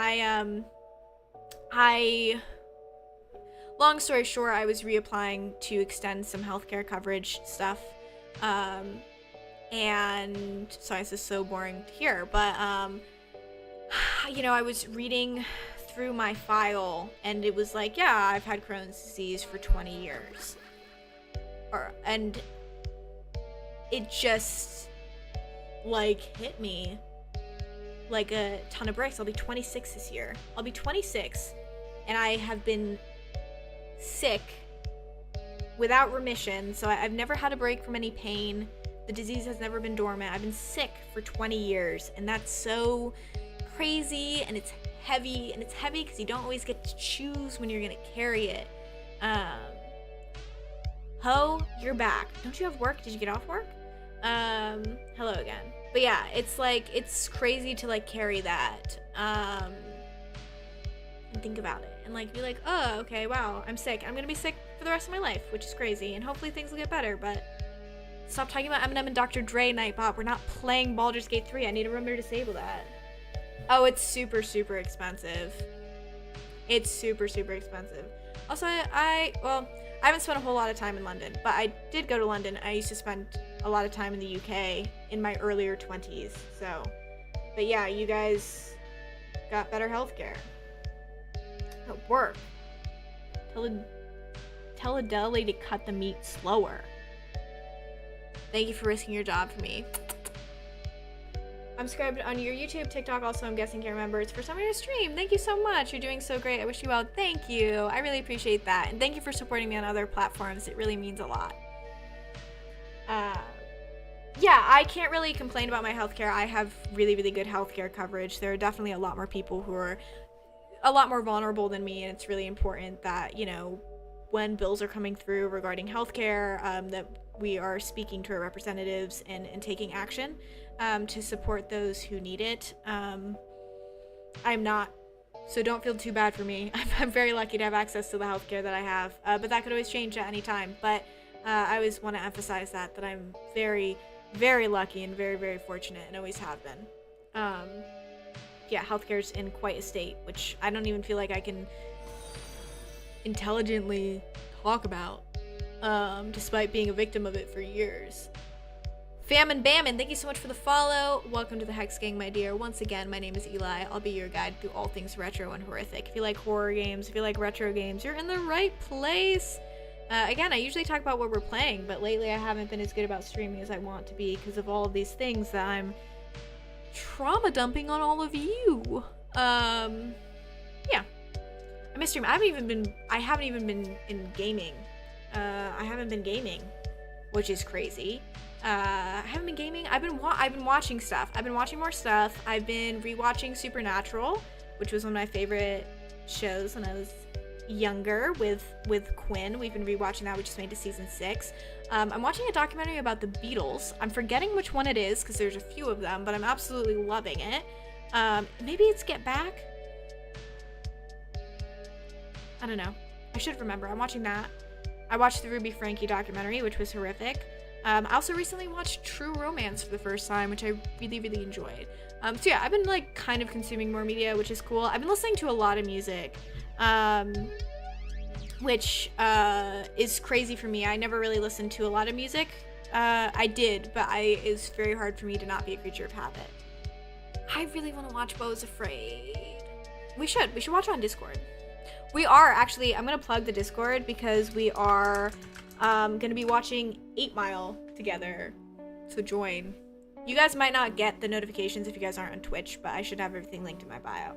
long story short, I was reapplying to extend some healthcare coverage stuff. And sorry, this is so boring to hear, but you know, I was reading through my file and it was like, yeah, I've had Crohn's disease for 20 years. And it just like hit me like a ton of bricks. I'll be 26 this year. I'll be 26 and I have been sick without remission. So I've never had a break from any pain. The disease has never been dormant. I've been sick for 20 years and that's so crazy, and it's heavy, and it's heavy because you don't always get to choose when you're gonna carry it. Ho, you're back. Don't you have work? Did you get off work? Hello again. But yeah, it's like, it's crazy to like carry that, and think about it, and like be like, oh, okay, wow, I'm sick. I'm gonna be sick for the rest of my life, which is crazy, and hopefully things will get better, but stop talking about Eminem and Dr. Dre, Nightbot. We're not playing Baldur's Gate 3. I need to remember to disable that. Oh, it's super, super expensive. It's super, super expensive. Also, I haven't spent a whole lot of time in London, but I did go to London. I used to spend a lot of time in the UK in my earlier 20s, so. But yeah, you guys got better healthcare. At work. Tell a deli to cut the meat slower. Thank you for risking your job for me. I'm subscribed on your YouTube, TikTok also, I'm guessing can't remember. It's for some of your stream. Thank you so much. You're doing so great. I wish you well. Thank you. I really appreciate that. And thank you for supporting me on other platforms. It really means a lot. Yeah, I can't really complain about my healthcare. I have really, really good healthcare coverage. There are definitely a lot more people who are a lot more vulnerable than me, and it's really important that, you know, when bills are coming through regarding healthcare, that we are speaking to our representatives and taking action to support those who need it. I'm not, so don't feel too bad for me. I'm very lucky to have access to the healthcare that I have, but that could always change at any time. But I always want to emphasize that I'm very, very lucky and very, very fortunate, and always have been. Yeah, healthcare's in quite a state, which I don't even feel like I can intelligently talk about, despite being a victim of it for years. Famine Bammin, thank you so much for the follow. Welcome to the Hex Gang, my dear. Once again, my name is Eli. I'll be your guide through all things retro and horrific. If you like horror games, if you like retro games, you're in the right place. Again, I usually talk about what we're playing, but lately I haven't been as good about streaming as I want to be because of all of these things that I'm trauma dumping on all of you. Yeah. I miss stream. I haven't even been in gaming. I haven't been gaming, which is crazy. I haven't been gaming. I've been watching stuff. I've been watching more stuff. I've been rewatching Supernatural, which was one of my favorite shows when I was younger with Quinn. We've been rewatching that. We just made to season 6. I'm watching a documentary about the Beatles. I'm forgetting which one it is because there's a few of them, but I'm absolutely loving it. Maybe it's Get Back. I don't know. I should remember. I'm watching that. I watched the Ruby Frankie documentary, which was horrific. I also recently watched True Romance for the first time, which I really, really enjoyed. So yeah, I've been like kind of consuming more media, which is cool. I've been listening to a lot of music, which is crazy for me. I never really listened to a lot of music. I did, but it's very hard for me to not be a creature of habit. I really want to watch Beau's Afraid. We should watch on Discord. We are actually, I'm going to plug the Discord because we are going to be watching 8 Mile together. So join. You guys might not get the notifications if you guys aren't on Twitch, but I should have everything linked in my bio.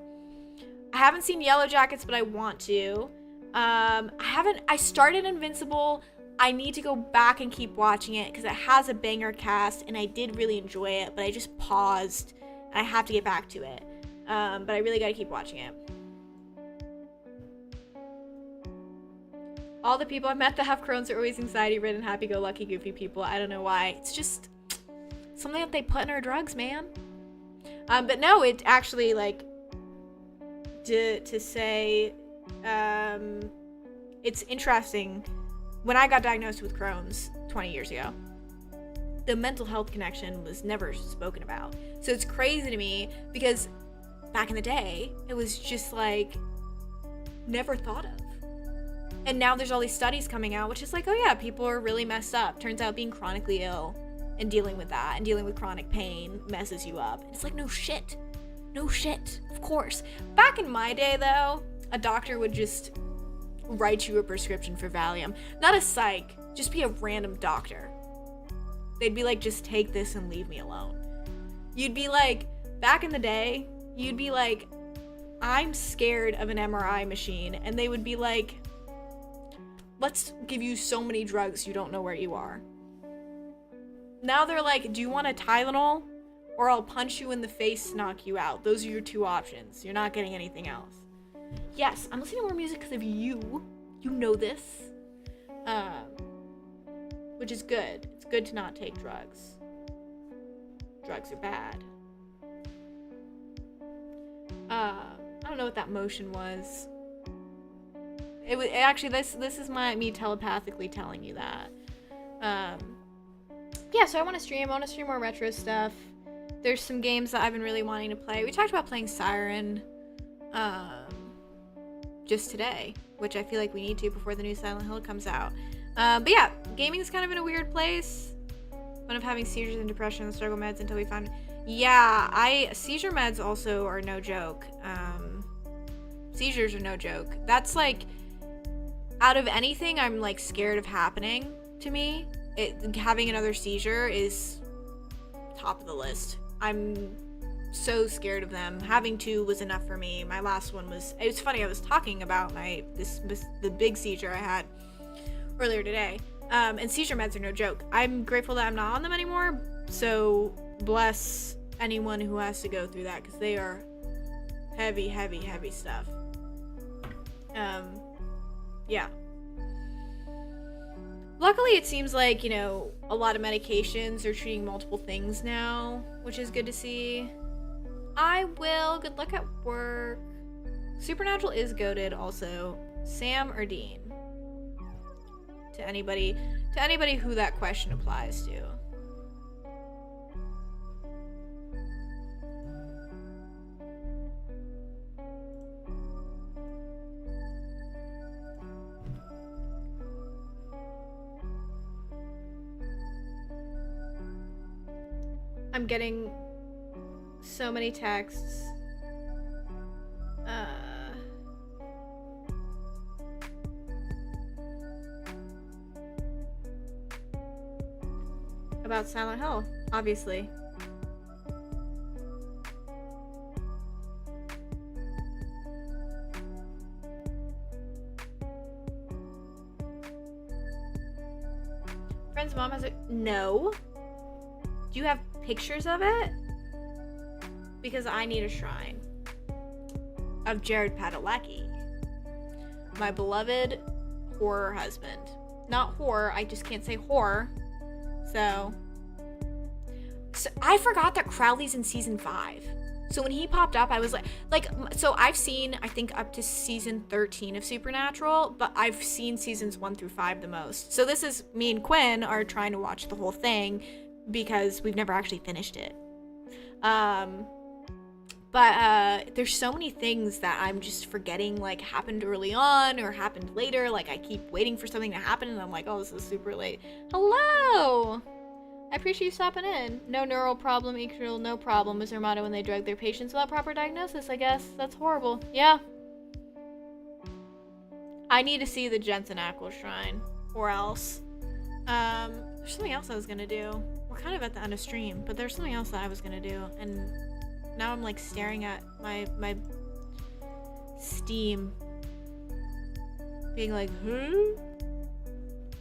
I haven't seen Yellow Jackets, but I want to. I started Invincible. I need to go back and keep watching it because it has a banger cast and I did really enjoy it, but I just paused and I have to get back to it. But I really got to keep watching it. All the people I've met that have Crohn's are always anxiety-ridden, happy-go-lucky, goofy people. I don't know why. It's just something that they put in our drugs, man. But no, it actually, like, to say, it's interesting. When I got diagnosed with Crohn's 20 years ago, the mental health connection was never spoken about. So it's crazy to me because back in the day, it was just, like, never thought of. And now there's all these studies coming out, which is like, oh yeah, people are really messed up. Turns out being chronically ill and dealing with that and dealing with chronic pain messes you up. It's like, no shit. No shit. Of course. Back in my day, though, a doctor would just write you a prescription for Valium. Not a psych. Just be a random doctor. They'd be like, just take this and leave me alone. You'd be like, back in the day, you'd be like, I'm scared of an MRI machine. And they would be like, let's give you so many drugs you don't know where you are. Now they're like, do you want a Tylenol? Or I'll punch you in the face, knock you out. Those are your two options. You're not getting anything else. Yes, I'm listening to more music because of you. You know this. Which is good. It's good to not take drugs. Drugs are bad. I don't know what that motion was. It was actually this is me telepathically telling you that. Yeah, so I want to stream more retro stuff. There's some games that I've been really wanting to play. We talked about playing Siren just today, which I feel like we need to before the new Silent Hill comes out. But yeah, gaming is kind of in a weird place. One of having seizures and depression and struggle meds until we found. Yeah, seizure meds also are no joke. Seizures are no joke. That's like, out of anything I'm like scared of happening to me, having another seizure is top of the list. I'm so scared of them. Having 2 was enough for me. My last one was, it was funny, I was talking about the big seizure I had earlier today. And seizure meds are no joke. I'm grateful that I'm not on them anymore. So bless anyone who has to go through that, because they are heavy, heavy, heavy stuff. Yeah. Luckily, it seems like, a lot of medications are treating multiple things now, which is good to see. I will. Good luck at work. Supernatural is goated also. Sam or Dean? To anybody who that question applies to. I'm getting so many texts. About Silent Hill, obviously. Friend's mom has it. No. Do you have pictures of it? Because I need a shrine of Jared Padalecki, my beloved horror husband. Not horror, I just can't say horror. So I forgot that Crowley's in season 5. So when he popped up, I was like, so I've seen, I think, up to season 13 of Supernatural, but I've seen seasons 1 through 5 the most. So this is, me and Quinn are trying to watch the whole thing because we've never actually finished it. But there's so many things that I'm just forgetting, like, happened early on or happened later. Like, I keep waiting for something to happen, and I'm like, oh, this is super late. Hello! I appreciate you stopping in. No neural problem equal no problem was their motto when they drug their patients without proper diagnosis, I guess. That's horrible. Yeah. I need to see the Jensen Ackles Shrine. Or else. There's something else I was gonna do. We're kind of at the end of stream, but there's something else that I was gonna do, and now I'm like staring at my Steam, being like, I don't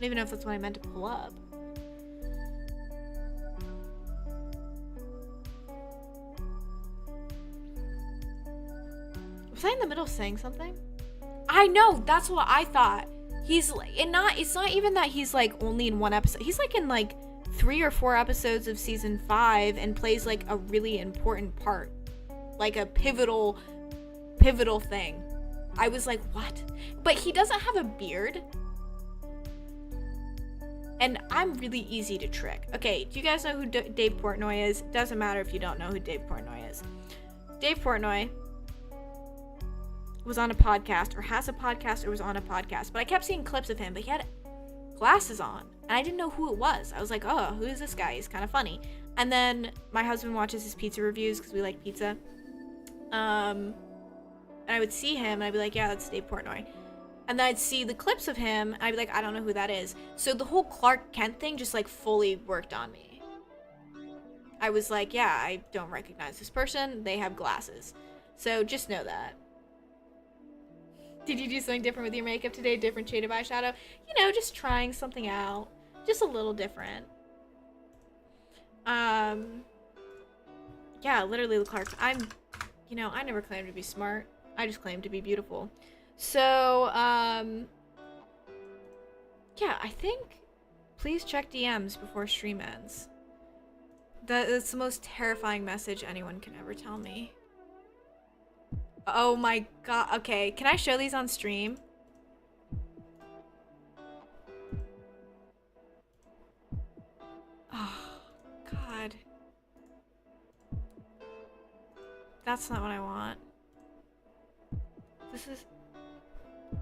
even know if that's what I meant to pull up. Was I in the middle of saying something? I know, that's what I thought. He's like, it's not even that he's like only in one episode. He's like in like 3 or 4 episodes of season 5 and plays like a really important part, like a pivotal thing. I was like, what? But he doesn't have a beard, and I'm really easy to trick. Okay, do you guys know who Dave Portnoy is? Doesn't matter if you don't know who Dave Portnoy is. Dave Portnoy was on a podcast or has a podcast or was on a podcast, but I kept seeing clips of him, but he had glasses on and I didn't know who it was. I was like, oh, who is this guy? He's kind of funny. And then my husband watches his pizza reviews because we like pizza. And I would see him and I'd be like, yeah, that's Dave Portnoy. And then I'd see the clips of him and I'd be like, I don't know who that is. So the whole Clark Kent thing just like fully worked on me. I was like, yeah, I don't recognize this person. They have glasses. So just know that. Did you do something different with your makeup today? Different shade of eyeshadow? You know, just trying something out. Just a little different. Yeah, literally the Clarks. I never claimed to be smart. I just claimed to be beautiful. So, yeah, I think please check DMs before stream ends. That's the most terrifying message anyone can ever tell me. Oh my god. Okay, can I show these on stream? Oh, God. That's not what I want. This is...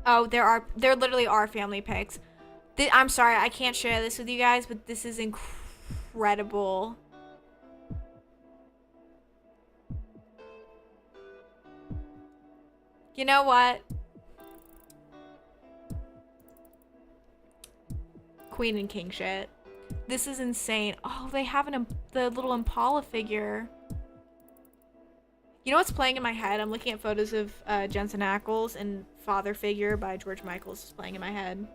Oh, there literally are family pics. I'm sorry, I can't share this with you guys, but this is incredible. You know what? Queen and king shit. This is insane. Oh, they have the little Impala figure. You know what's playing in my head? I'm looking at photos of Jensen Ackles, and Father Figure by George Michaels is playing in my head.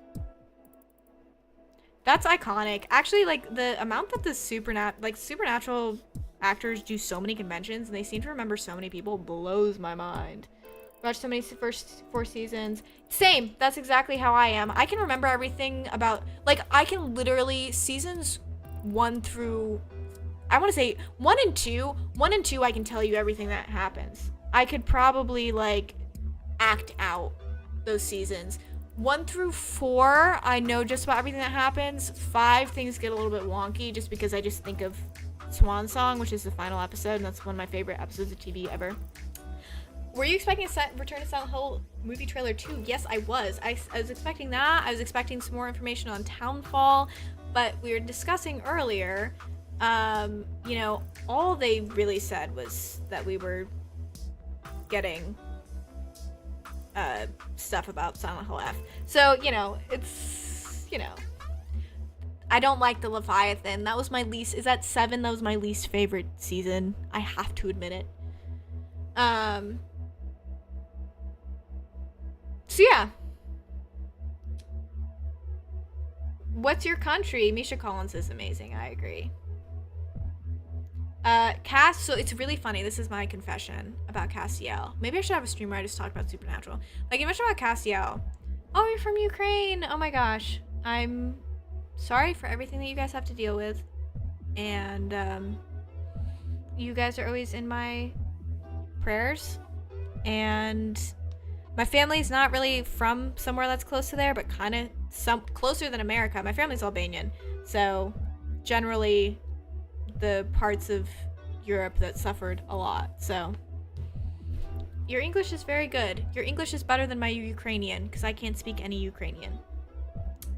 That's iconic. Actually, like, the amount that the supernatural actors do so many conventions, and they seem to remember so many people, blows my mind. Watched so many first 4 seasons. Same. That's exactly how I am. I can remember everything about, like, I can literally, seasons 1 through, I want to say 1 and 2. 1 and 2, I can tell you everything that happens. I could probably, like, act out those seasons. 1 through 4, I know just about everything that happens. 5, things get a little bit wonky just because I just think of Swan Song, which is the final episode, and that's one of my favorite episodes of TV ever. Were you expecting a Return to Silent Hill movie trailer too? Yes, I was. I was expecting that. I was expecting some more information on Townfall, but we were discussing earlier, you know, all they really said was that we were getting stuff about Silent Hill F. So, you know, it's, you know, I don't like the Leviathan. That was my least, is that 7? That was my least favorite season. I have to admit it. So yeah. What's your country? Misha Collins is amazing. I agree. So it's really funny. This is my confession about Castiel. Maybe I should have a stream where I just talk about Supernatural. Like, you mentioned about Castiel. Oh, you're from Ukraine. Oh my gosh. I'm sorry for everything that you guys have to deal with. And, you guys are always in my prayers. And my family's not really from somewhere that's close to there, but kind of closer than America. My family's Albanian. So, generally, the parts of Europe that suffered a lot. So, your English is very good. Your English is better than my Ukrainian, because I can't speak any Ukrainian.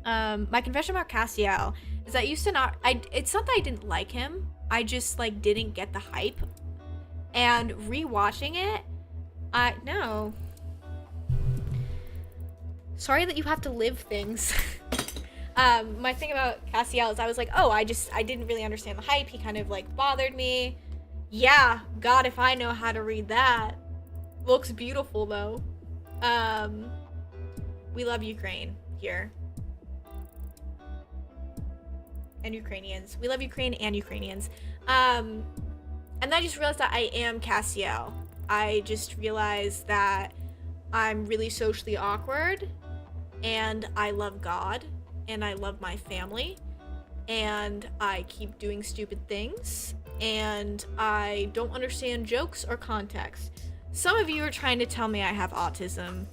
My confession about Castiel is that I used to not... it's not that I didn't like him. I just, like, didn't get the hype. And rewatching it, no. Sorry that you have to live things. My thing about Castiel is I was like, oh, I didn't really understand the hype. He kind of, like, bothered me. Yeah, God, if I know how to read that. Looks beautiful, though. We love Ukraine here. And Ukrainians. We love Ukraine and Ukrainians. And then I just realized that I am Castiel. I just realized that I'm really socially awkward, and I love God, and I love my family, and I keep doing stupid things, and I don't understand jokes or context. Some of you are trying to tell me I have autism.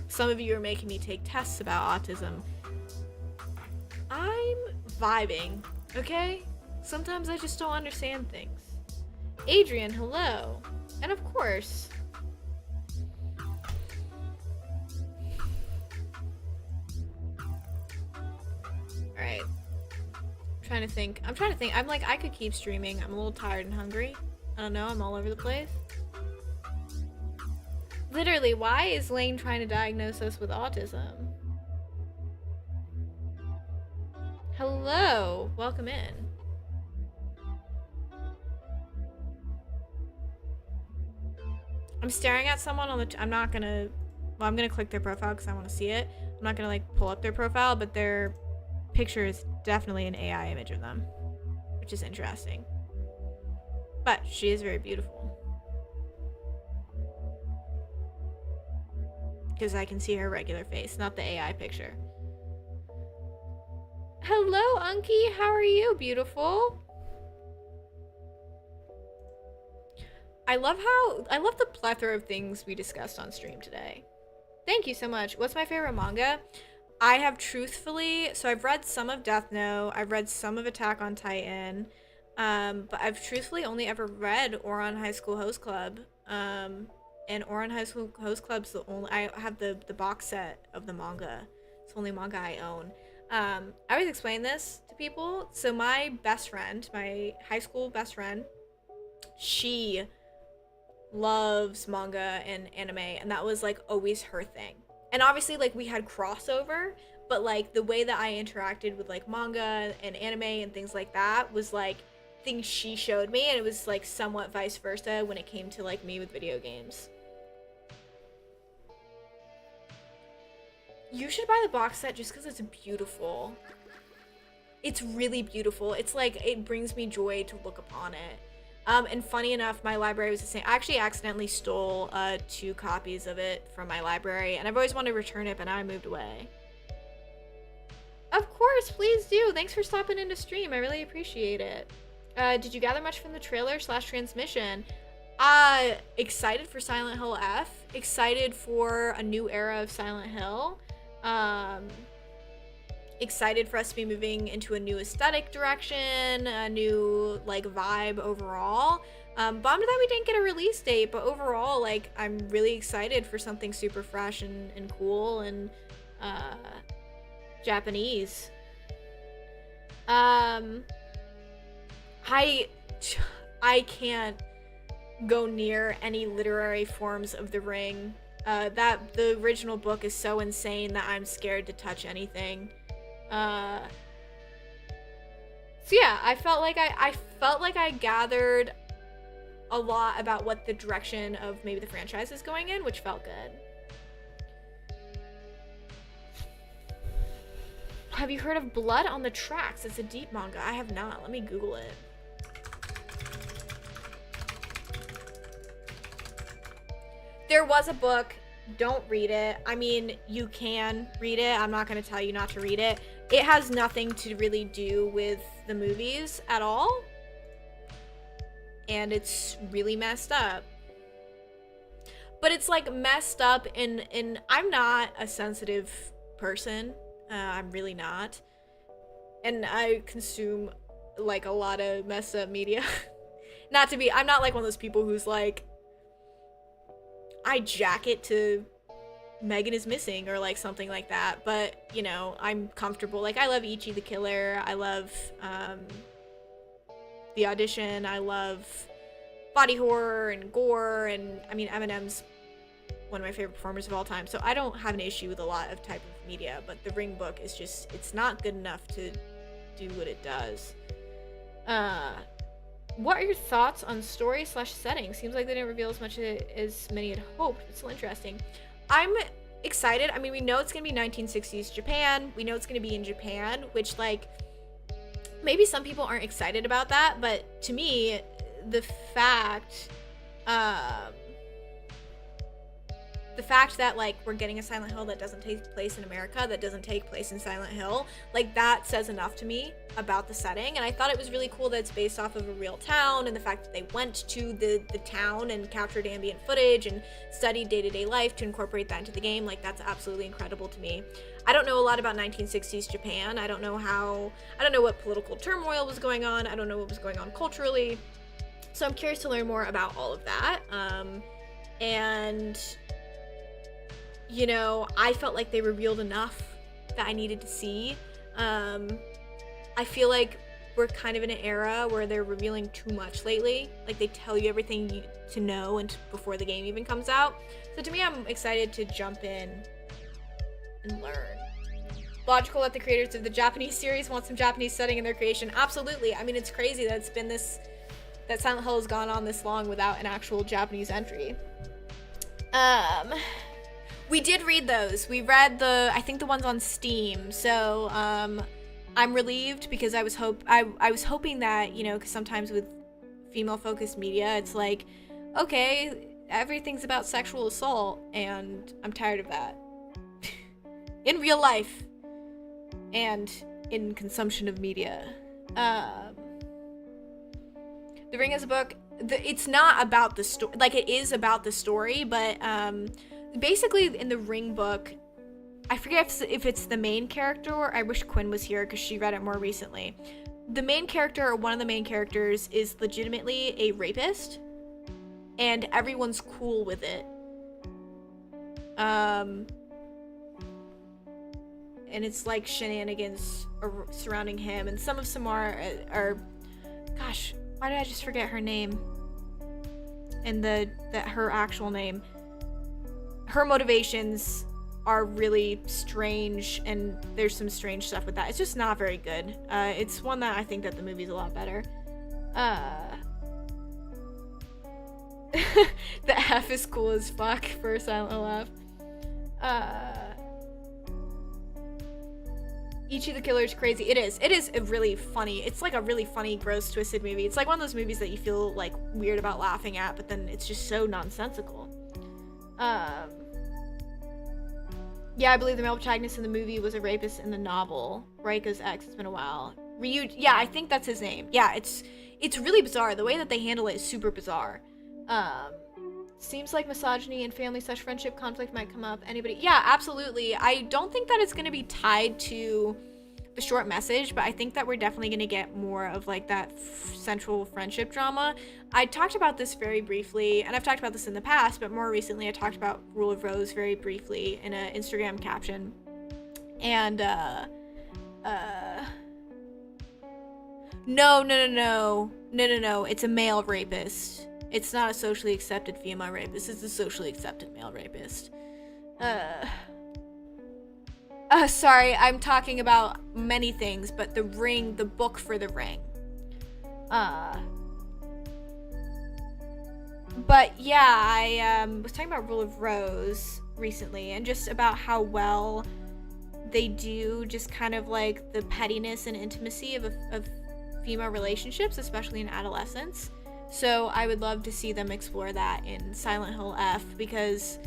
Some of you are making me take tests about autism. I'm vibing, okay? Sometimes I just don't understand things. Adrian, hello. And of course, trying to think. I'm like, I could keep streaming. I'm a little tired and hungry. I don't know. I'm all over the place. Literally, why is Lane trying to diagnose us with autism? Hello. Welcome in. I'm staring at someone on the... I'm not gonna... Well, I'm gonna click their profile because I want to see it. I'm not gonna, like, pull up their profile, but their picture is definitely an AI image of them, which is interesting. But she is very beautiful. Because I can see her regular face, not the AI picture. Hello, Unky. How are you, beautiful? I love the plethora of things we discussed on stream today. Thank you so much. What's my favorite manga? I have truthfully, so I've read some of Death Note, I've read some of Attack on Titan, but I've truthfully only ever read Ouran High School Host Club. And Ouran High School Host Club's the only, I have the box set of the manga. It's the only manga I own. I always explain this to people. So my best friend, my high school best friend, she loves manga and anime, and that was like always her thing. And obviously, like, we had crossover, but like the way that I interacted with like manga and anime and things like that was like things she showed me, and it was like somewhat vice versa when it came to like me with video games. You should buy the box set just because it's beautiful. It's really beautiful. It's like, it brings me joy to look upon it. And funny enough, my library was the same. I actually accidentally stole 2 copies of it from my library, and I've always wanted to return it, but now I moved away. Of course, please do. Thanks for stopping into stream. I really appreciate it. Did you gather much from the trailer / transmission? Excited for Silent Hill F. Excited for a new era of Silent Hill. Excited for us to be moving into a new aesthetic direction, a new like vibe overall. Bummed that we didn't get a release date, but overall, like, I'm really excited for something super fresh and cool and Japanese. I can't go near any literary forms of The Ring. That the original book is so insane that I'm scared to touch anything. So yeah, I felt like I gathered a lot about what the direction of maybe the franchise is going in, which felt good. Have you heard of Blood on the Tracks? It's a deep manga. I have not. Let me Google it. There was a book. Don't read it. I mean, you can read it. I'm not going to tell you not to read it. It has nothing to really do with the movies at all. And it's really messed up. But it's like messed up in I'm not a sensitive person. I'm really not. And I consume like a lot of messed up media. I'm not like one of those people who's like, I jack it to Megan is Missing or like something like that, but you know, I'm comfortable. Like, I love Ichi the Killer, I love The Audition, I love body horror and gore, and I mean, Eminem's one of my favorite performers of all time, so I don't have an issue with a lot of type of media, but the Ring book is just, it's not good enough to do what it does. What are your thoughts on story / setting? Seems like they didn't reveal as much as many had hoped. It's still interesting. I'm excited. I mean, we know it's going to be 1960s Japan. We know it's going to be in Japan, which, like, maybe some people aren't excited about that, but to me, the fact that, like, we're getting a Silent Hill that doesn't take place in America, that doesn't take place in Silent Hill, like, that says enough to me about the setting. And I thought it was really cool that it's based off of a real town, and the fact that they went to the town and captured ambient footage and studied day-to-day life to incorporate that into the game. Like, that's absolutely incredible to me. I don't know a lot about 1960s Japan. I don't know what political turmoil was going on. I don't know what was going on culturally. So I'm curious to learn more about all of that. And you know, I felt like they revealed enough that I needed to see. I feel like we're kind of in an era where they're revealing too much lately. Like, they tell you everything you to know and before the game even comes out. So to me, I'm excited to jump in and learn. Logical that the creators of the Japanese series want some Japanese setting in their creation. Absolutely. I mean, it's crazy that it's been this, that Silent Hill has gone on this long without an actual Japanese entry. We did read those. We read I think the ones on Steam. So, I'm relieved because I was hoping that, you know, because sometimes with female-focused media, it's like, okay, everything's about sexual assault, and I'm tired of that. In real life. And in consumption of media. The Ring is a book. It's not about the story. Like, it is about the story, but basically in the Ring book, I forget if it's the main character, or I wish Quinn was here because she read it more recently. The main character, or one of the main characters, is legitimately a rapist, and everyone's cool with it. And it's like shenanigans surrounding him, and some of Samara are gosh, why did I just forget her name? And her actual name. Her motivations are really strange, and there's some strange stuff with that. It's just not very good. It's one that I think that the movie's a lot better. The F is cool as fuck for Silent Hill F. Ichi the Killer is crazy. It is a really funny, it's like a really funny, gross, twisted movie. It's like one of those movies that you feel like weird about laughing at, but then it's just so nonsensical. Yeah, I believe the male protagonist in the movie was a rapist in the novel. Raika's ex. It's been a while. Ryu, yeah, I think that's his name. Yeah, it's really bizarre. The way that they handle it is super bizarre. Seems like misogyny and family/friendship conflict might come up. Anybody? Yeah, absolutely. I don't think that it's going to be tied to the short message, but I think that we're definitely going to get more of like that central friendship drama. I talked about this very briefly, and I've talked about this in the past, but more recently I talked about Rule of Rose very briefly in an Instagram caption. And no, it's a male rapist. It's not a socially accepted female rapist. It's a socially accepted male rapist. Sorry, I'm talking about many things, but The Ring, the book for The Ring. But yeah, I was talking about Rule of Rose recently, and just about how well they do just kind of like the pettiness and intimacy of female relationships, especially in adolescence. So I would love to see them explore that in Silent Hill F, because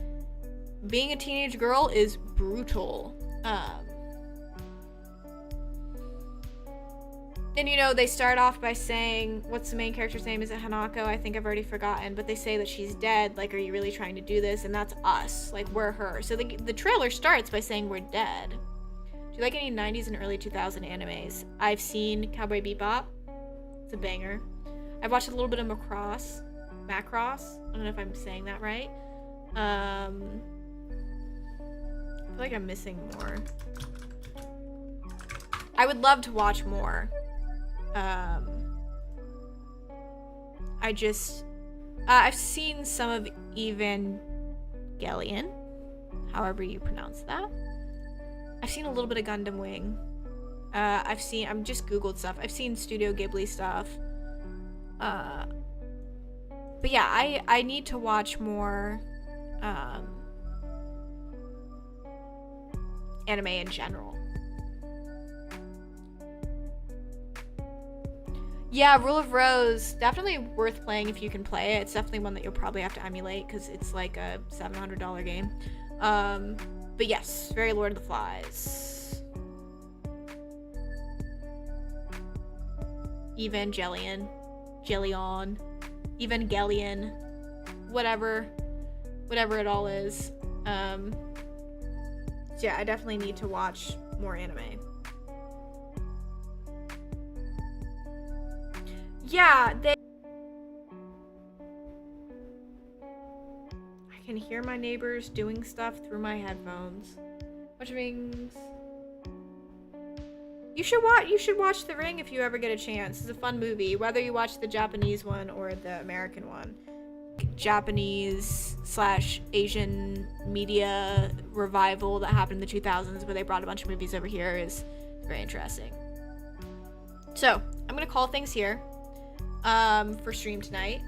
being a teenage girl is brutal. And you know, they start off by saying, what's the main character's name? Is it Hanako? I think I've already forgotten, but they say that she's dead. Like, are you really trying to do this? And that's us. Like, we're her. So the trailer starts by saying we're dead. Do you like any 90s and early 2000 animes? I've seen Cowboy Bebop. It's a banger. I've watched a little bit of Macross. I don't know if I'm saying that right. I feel like I'm missing more. I would love to watch more. I've seen some of Evangelion, however you pronounce that. I've seen a little bit of Gundam Wing. I'm just Googled stuff. I've seen Studio Ghibli stuff. But yeah, I need to watch more, anime in general. Yeah, Rule of Rose, definitely worth playing if you can play it. It's definitely one that you'll probably have to emulate because it's like a $700 game. But yes, very Lord of the Flies. Evangelion. Evangelion. Whatever it all is. So yeah, I definitely need to watch more anime. Yeah, I can hear my neighbors doing stuff through my headphones. Which means You should watch The Ring if you ever get a chance. It's a fun movie, whether you watch the Japanese one or the American one. Japanese / Asian media revival that happened in the 2000s where they brought a bunch of movies over here is very interesting. So, I'm gonna call things here for stream tonight.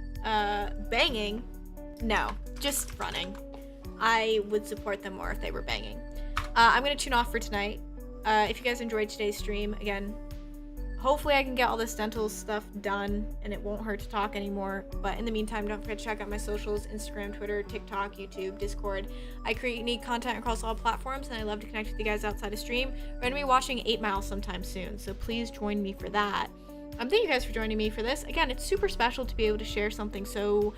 Banging? No, just running. I would support them more if they were banging. I'm gonna tune off for tonight. If you guys enjoyed today's stream, again, hopefully I can get all this dental stuff done and it won't hurt to talk anymore. But in the meantime, don't forget to check out my socials: Instagram, Twitter, TikTok, YouTube, Discord. I create unique content across all platforms and I love to connect with you guys outside of stream. We're gonna be watching 8 Mile sometime soon, so please join me for that. Thank you guys for joining me for this. Again, it's super special to be able to share something so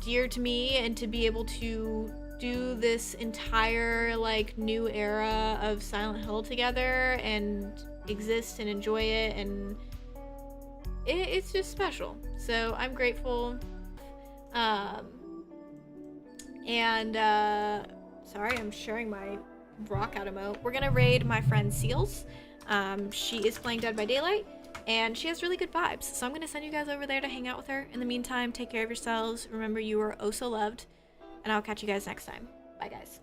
dear to me and to be able to do this entire like new era of Silent Hill together and exist and enjoy it, and it's just special. So I'm grateful. Sorry, I'm sharing my rock out emote. We're gonna raid my friend Seals. She is playing Dead by Daylight and she has really good vibes, so I'm gonna send you guys over there to hang out with her. In the meantime, take care of yourselves. Remember, you are oh so loved, and I'll catch you guys next time. Bye guys.